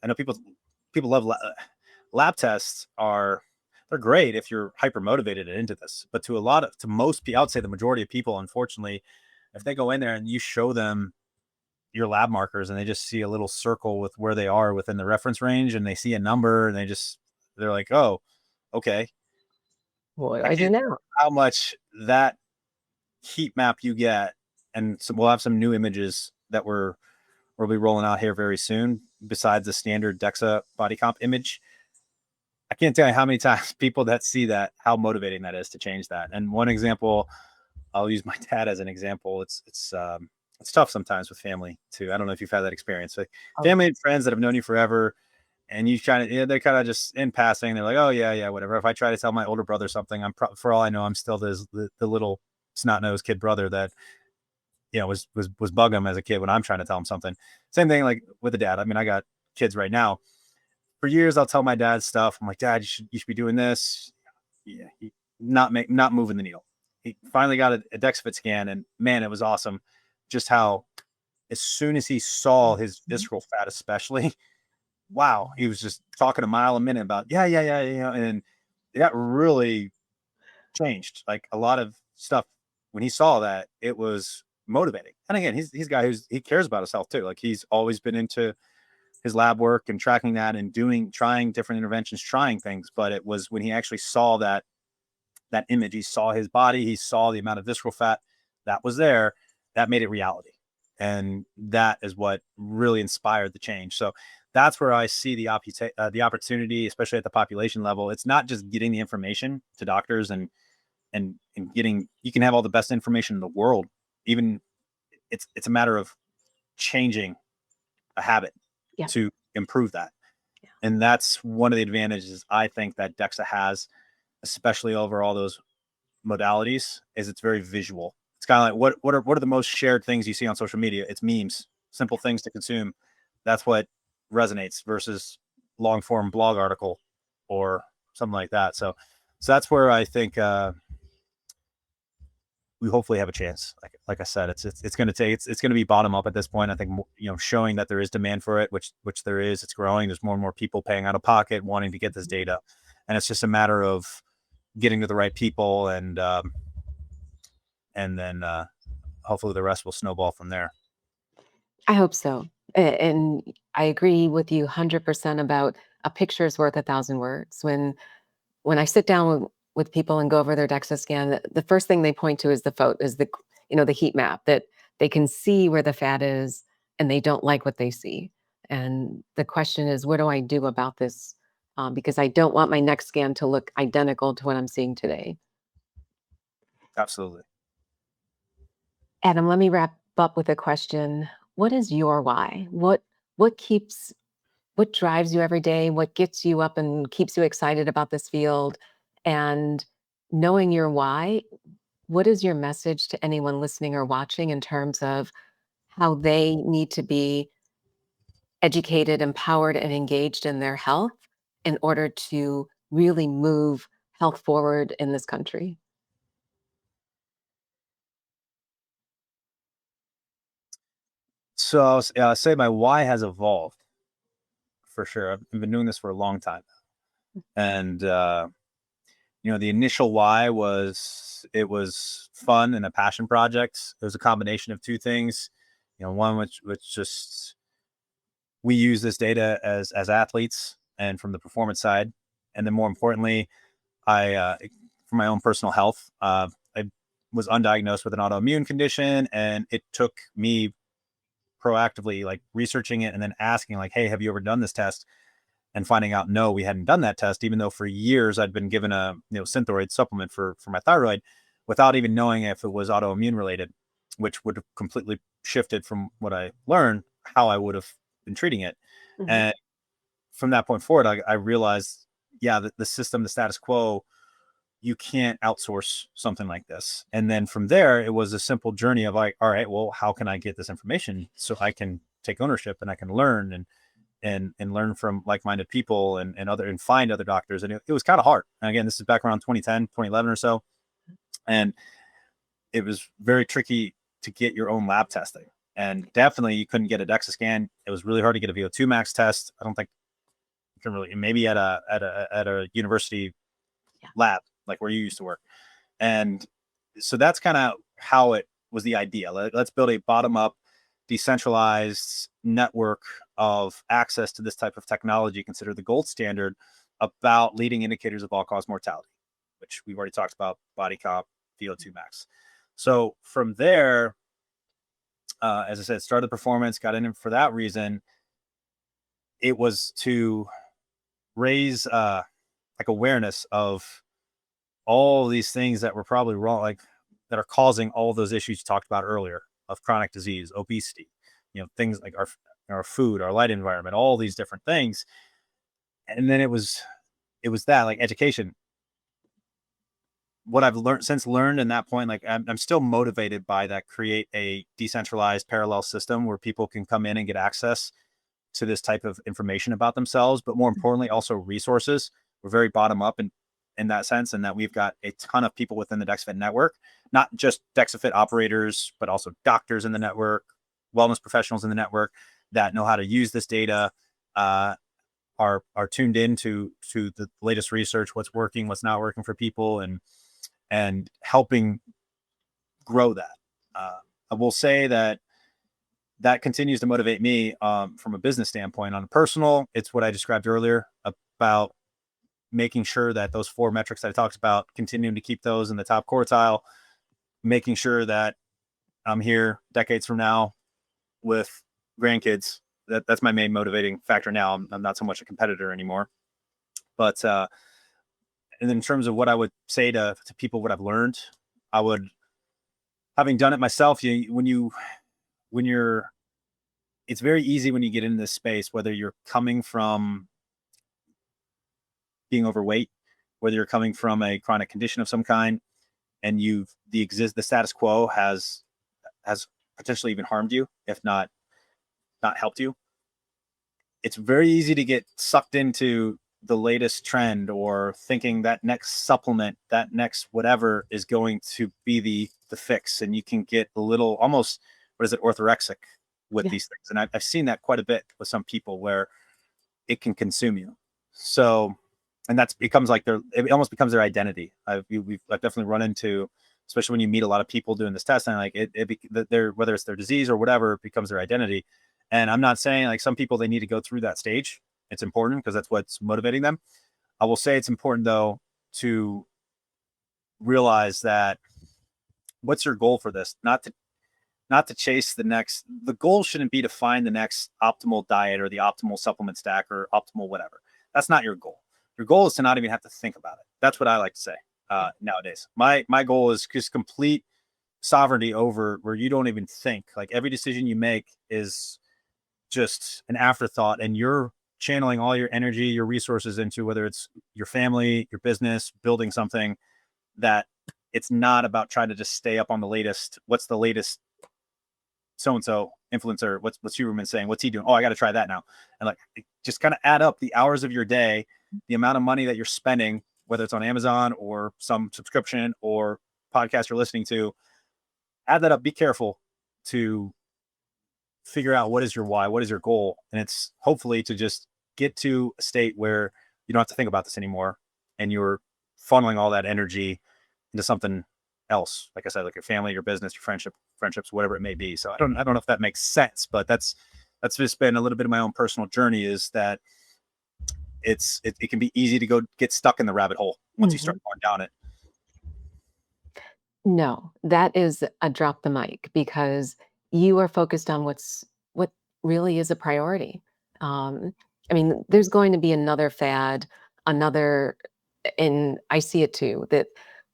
S2: I know people love lab tests are they're great if you're hyper motivated and into this, but to most people, I would say the majority of people, unfortunately, if they go in there and you show them your lab markers and they just see a little circle with where they are within the reference range and they see a number and they're like, oh, okay.
S1: What do
S2: I
S1: I do
S2: can't
S1: now?
S2: how much that heat map you get, and so we'll have some new images that we'll be rolling out here very soon. Besides the standard DEXA body comp image, I can't tell you how many times people that see that, how motivating that is to change that. And one example, I'll use my dad as an example. It's tough sometimes with family too. I don't know if you've had that experience. Like
S1: Oh,
S2: family and friends that have known you forever, and you try to, they're kind of just in passing. They're like, oh yeah, yeah, whatever. If I try to tell my older brother something, for all I know, I'm still the little snot nosed kid brother that was bug him as a kid when I'm trying to tell him something. Same thing like with the dad. I mean, I got kids right now. For years, I'll tell my dad stuff. I'm like, Dad, you should be doing this. Yeah, not moving the needle. He finally got a DexaFit scan, and man, it was awesome. Just how as soon as he saw his
S1: mhm.
S2: visceral fat, especially, wow, he was just talking a mile a minute about yeah, and that really changed like a lot of stuff. When he saw that, it was motivating. And again, he's a guy he cares about his health too. Like he's always been into his lab work and tracking that and trying different interventions, trying things. But it was when he actually saw that image, he saw his body, he saw the amount of visceral fat that was there, that made it reality. And that is what really inspired the change. So that's where I see the opportunity, especially at the population level. It's not just getting the information to doctors and getting, you can have all the best information in the world. Even it's a matter of changing a habit
S1: Yeah.
S2: to improve that.
S1: Yeah.
S2: And that's one of the advantages I think that DEXA has, especially over all those modalities, is it's very visual. It's kind of like what are the most shared things you see on social media? It's memes, simple things to consume. That's what resonates versus long form blog article or something like that. So that's where I think we hopefully have a chance. Like I said, it's going to take it's going to be bottom up at this point. I think, showing that there is demand for it, which there is. It's growing. There's more and more people paying out of pocket wanting to get this data, and it's just a matter of getting to the right people, and then hopefully the rest will snowball from there.
S1: I hope so. And I agree with you 100% about a picture is worth a thousand words. When I sit down with people and go over their DEXA scan, the first thing they point to is the photo, is the heat map that they can see where the fat is, and they don't like what they see. And the question is, what do I do about this? Because I don't want my next scan to look identical to what I'm seeing today.
S2: Absolutely.
S1: Adam, let me wrap up with a question. What is your why? What keeps what drives you every day? What gets you up and keeps you excited about this field? And knowing your why, what is your message to anyone listening or watching in terms of how they need to be educated, empowered, and engaged in their health in order to really move health forward in this country?
S2: So say my why has evolved for sure. I've been doing this for a long time, and the initial why was it was fun and a passion project. It was a combination of two things. One which just we use this data as athletes and from the performance side, and then more importantly, I for my own personal health, I was undiagnosed with an autoimmune condition, and it took me proactively like researching it and then asking like, hey, have you ever done this test? And finding out no, we hadn't done that test, even though for years I'd been given a Synthroid supplement for my thyroid, without even knowing if it was autoimmune related, which would have completely shifted from what I learned how I would have been treating it.
S1: Mhm.
S2: And from that point forward, I realized, yeah, the system, the status quo, you can't outsource something like this. And then from there, it was a simple journey of like, all right, well, how can I get this information so I can take ownership and I can learn and learn from like-minded people and find other doctors. And it was kind of hard. And again, this is back around 2010, 2011 or so. And it was very tricky to get your own lab testing. And definitely you couldn't get a DEXA scan. It was really hard to get a VO2 max test. I don't think you can really, maybe at a university
S1: Yeah.
S2: lab, like where you used to work. And so that's kind of how it was the idea. Let's build a bottom up, decentralized network of access to this type of technology, considered the gold standard about leading indicators of all cause mortality, which we've already talked about, body comp, VO2 max. So from there, as I said, started performance, got in it for that reason. It was to raise like awareness of all these things that were probably wrong, like that are causing all those issues you talked about earlier of chronic disease, obesity, things like our food, our light environment, all these different things. And then it was that like education. What I've learned in that point, like I'm still motivated by that. Create a decentralized parallel system where people can come in and get access to this type of information about themselves, but more importantly, also resources. We're very bottom up in that sense, and that we've got a ton of people within the DexaFit network, not just DexaFit operators, but also doctors in the network, wellness professionals in the network that know how to use this data, are tuned to the latest research, what's working, what's not working for people, and helping grow that. I will say that continues to motivate me from a business standpoint. On a personal, it's what I described earlier about making sure that those four metrics that I talked about, continuing to keep those in the top quartile, making sure that I'm here decades from now with grandkids that's my main motivating factor now. I'm not so much a competitor anymore. But and in terms of what I would say to people, what I've learned, I would, having done it myself, when you're, it's very easy when you get into this space, whether you're coming from being overweight, whether you're coming from a chronic condition of some kind, and the status quo has potentially even harmed you, if not helped you. It's very easy to get sucked into the latest trend, or thinking that next supplement, that next whatever is going to be the fix, and you can get a little, almost, what is it, orthorexic with
S1: Yeah.
S2: these things. And I've seen that quite a bit with some people, where it can consume you. So, and that's becomes like it almost becomes their identity. I've definitely run into, especially when you meet a lot of people doing this testing, like whether it's their disease or whatever, it becomes their identity. And I'm not saying, like, some people, they need to go through that stage. It's important because that's what's motivating them. I will say it's important, though, to realize that, what's your goal for this? Not to chase the goal shouldn't be to find the next optimal diet or the optimal supplement stack or optimal whatever. That's not your goal. Your goal is to not even have to think about it. That's what I like to say nowadays. My goal is just complete sovereignty over, where you don't even think. Like, every decision you make is just an afterthought, and you're channeling all your energy, your resources into, whether it's your family, your business, building something, that it's not about trying to just stay up on the latest. What's the latest so and so influencer? What's Huberman saying? What's he doing? Oh, I got to try that now. And, like, just kind of add up the hours of your day, the amount of money that you're spending, whether it's on Amazon or some subscription or podcast you're listening to. Add that up. Be careful to figure out what is your why, what is your goal, and it's hopefully to just get to a state where you don't have to think about this anymore, and you're funneling all that energy into something else. Like I said, like your family, your business, your friendships, whatever it may be. So I don't know if that makes sense, but that's just been a little bit of my own personal journey, is that it can be easy to go get stuck in the rabbit hole once you
S1: Mhm.
S2: start going down it.
S1: No, that is a drop the mic, because you are focused on what really is a priority. Um, I mean, there's going to be another fad, another, and I see it too, that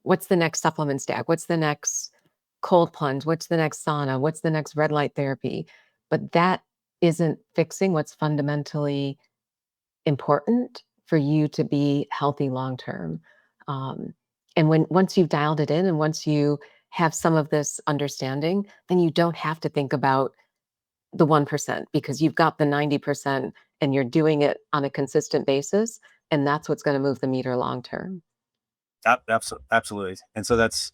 S1: what's the next supplement stack? What's the next cold plunge? What's the next sauna? What's the next red light therapy? But that isn't fixing what's fundamentally important for you to be healthy long term. Um, and once you've dialed it in, and once you have some of this understanding, then you don't have to think about the 1%, because you've got the 90% and you're doing it on a consistent basis. And that's what's going to move the meter long term.
S2: Absolutely. And so that's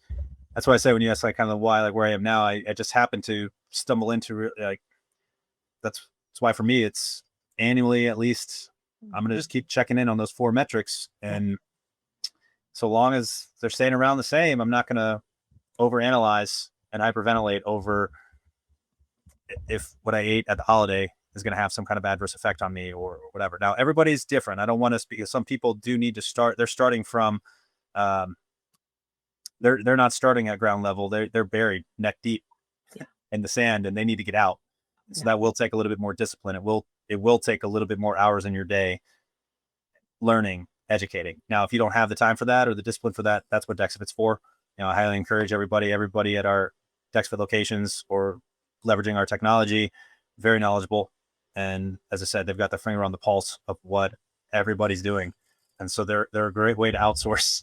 S2: why I say, when you ask, like, kind of why, like, where I am now, I just happened to stumble into, like, that's why for me it's annually, at least, I'm going to just keep checking in on those four metrics.
S1: Yeah.
S2: And so long as they're staying around the same, I'm not going to overanalyze and hyperventilate over if what I ate at the holiday is going to have some kind of adverse effect on me, or whatever. Now, everybody's different. I don't want to speak, because some people do need to start. They're starting from, um, they're not starting at ground level. They're buried neck deep
S1: Yeah.
S2: in the sand, and they need to get out. So
S1: Yeah.
S2: that will take a little bit more discipline. It will take a little bit more hours in your day, learning, educating. Now, if you don't have the time for that or the discipline for that, that's what DexaFit's for. I highly encourage everybody at our DexaFit locations, or leveraging our technology, very knowledgeable. And as I said, they've got their finger on the pulse of what everybody's doing. And so they're a great way to outsource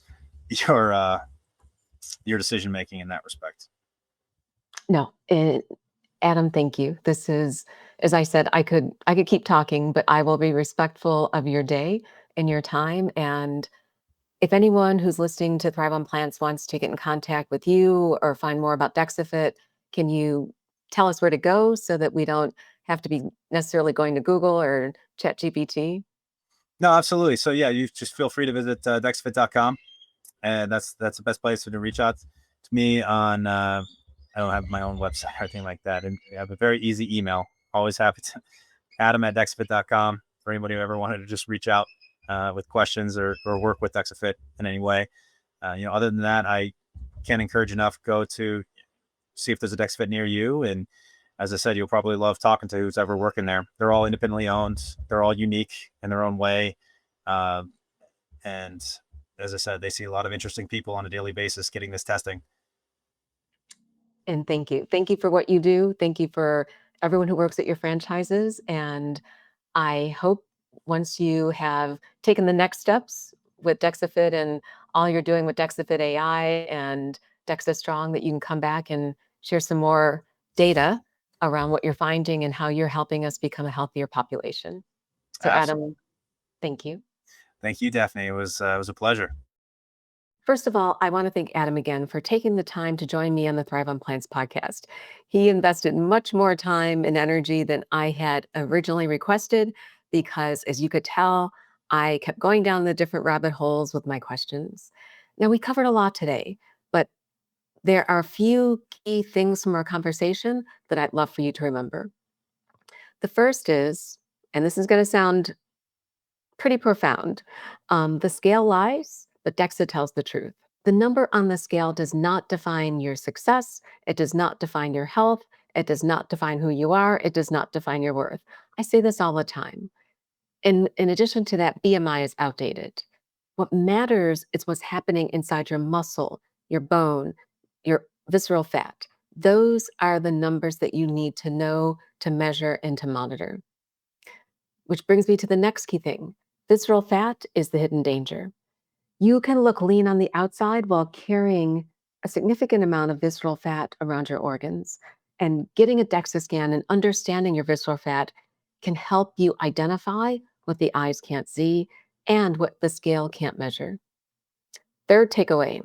S2: your decision making in that respect.
S1: No, Adam, thank you. This is, as I said, I could keep talking, but I will be respectful of your day and your time. And if anyone who's listening to Thrive on Plants wants to get in contact with you or find more about DexaFit, can you tell us where to go so that we don't have to be necessarily going to Google or ChatGPT?
S2: No, absolutely. So yeah, you just feel free to visit DexaFit.com, and that's the best place to reach out to me on. I don't have my own website or anything like that, and I have a very easy email. Always happy to Adam@DexaFit.com for anybody who ever wanted to just reach out with questions, or work with DexaFit in any way. Other than that, I can't encourage enough. Go to see if there's a DexaFit near you, and as I said, you'll probably love talking to who's ever working there. They're all independently owned. They're all unique in their own way. Uh, and as I said, they see a lot of interesting people on a daily basis getting this testing.
S1: And thank you. Thank you for what you do. Thank you for everyone who works at your franchises. And I hope once you have taken the next steps with DexaFit and all you're doing with DexaFit AI and Dexa Strong, that you can come back and share some more data around what you're finding and how you're helping us become a healthier population. So,
S2: Absolutely.
S1: Adam, thank you.
S2: Thank you, Daphne. It was a pleasure.
S1: First of all, I want to thank Adam again for taking the time to join me on the Thrive on Plants podcast. He invested much more time and energy than I had originally requested because, as you could tell, I kept going down the different rabbit holes with my questions. Now, we covered a lot today, but there are a few key things from our conversation that I'd love for you to remember. The first is, and this is going to sound pretty profound, the scale lies, but DEXA tells the truth. The number on the scale does not define your success. It does not define your health. It does not define who you are. It does not define your worth. I say this all the time. In addition to that, BMI is outdated. What matters is what's happening inside your muscle, your bone, your visceral fat. Those are the numbers that you need to know, to measure, and to monitor. Which brings me to the next key thing. Visceral fat is the hidden danger. You can look lean on the outside while carrying a significant amount of visceral fat around your organs. And getting a DEXA scan and understanding your visceral fat can help you identify what the eyes can't see and what the scale can't measure. Third takeaway,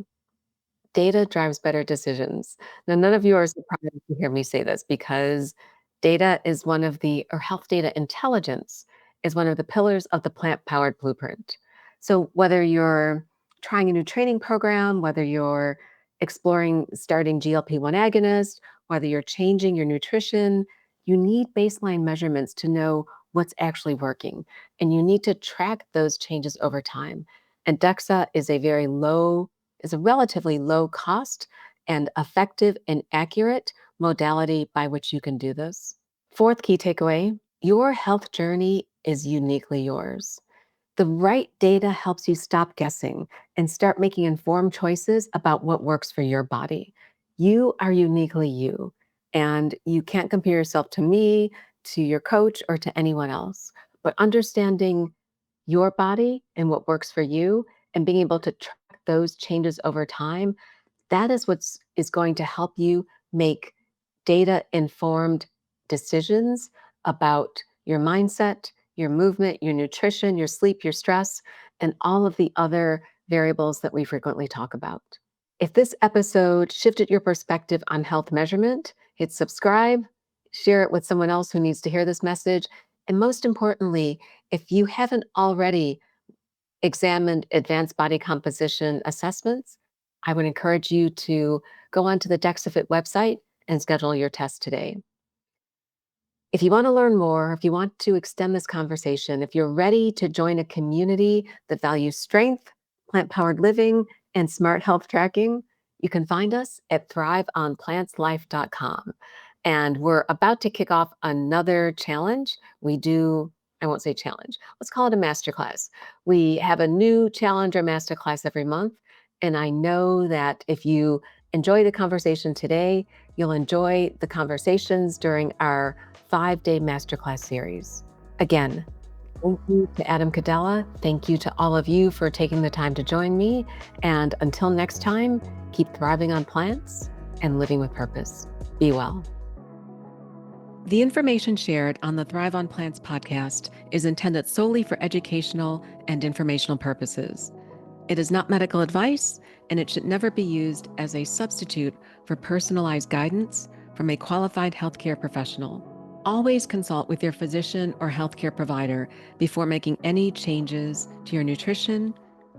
S1: data drives better decisions. Now, none of you are surprised to hear me say this because data is one of the, or health data intelligence is one of the pillars of the plant powered blueprint. So, whether you're trying a new training program, whether you're exploring starting GLP-1 agonist, whether you're changing your nutrition, you need baseline measurements to know what's actually working. And you need to track those changes over time. And DEXA is a relatively low cost and effective and accurate modality by which you can do this. Fourth key takeaway, your health journey is uniquely yours. The right data helps you stop guessing and start making informed choices about what works for your body. You are uniquely you, and you can't compare yourself to me, to your coach, or to anyone else. But understanding your body and what works for you and being able to track those changes over time, that is is going to help you make data informed decisions about your mindset, your movement, your nutrition, your sleep, your stress, and all of the other variables that we frequently talk about. If this episode shifted your perspective on health measurement, hit subscribe, share it with someone else who needs to hear this message. And most importantly, if you haven't already examined advanced body composition assessments, I would encourage you to go onto the DexaFit website and schedule your test today. If you want to learn more, if you want to extend this conversation, if you're ready to join a community that values strength, plant powered living, and smart health tracking, you can find us at thriveonplantslife.com. And we're about to kick off another challenge. I won't say challenge, let's call it a masterclass. We have a new challenge or masterclass every month. And I know that if you enjoy the conversation today, you'll enjoy the conversations during our 5-day masterclass series. Again, thank you to Adam Kadela. Thank you to all of you for taking the time to join me. And until next time, keep thriving on plants and living with purpose. Be well. The information shared on the Thrive on Plants podcast is intended solely for educational and informational purposes. It is not medical advice, and it should never be used as a substitute for personalized guidance from a qualified healthcare professional. Always consult with your physician or healthcare provider before making any changes to your nutrition,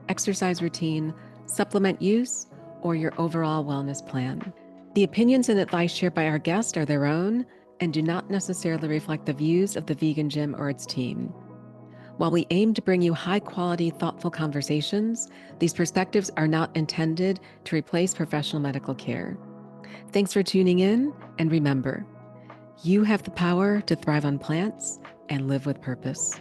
S1: exercise routine, supplement use, or your overall wellness plan. The opinions and advice shared by our guests are their own and do not necessarily reflect the views of the Vegan Gym or its team. While we aim to bring you high-quality, thoughtful conversations, these perspectives are not intended to replace professional medical care. Thanks for tuning in, and remember, You have the power to thrive on plants and live with purpose.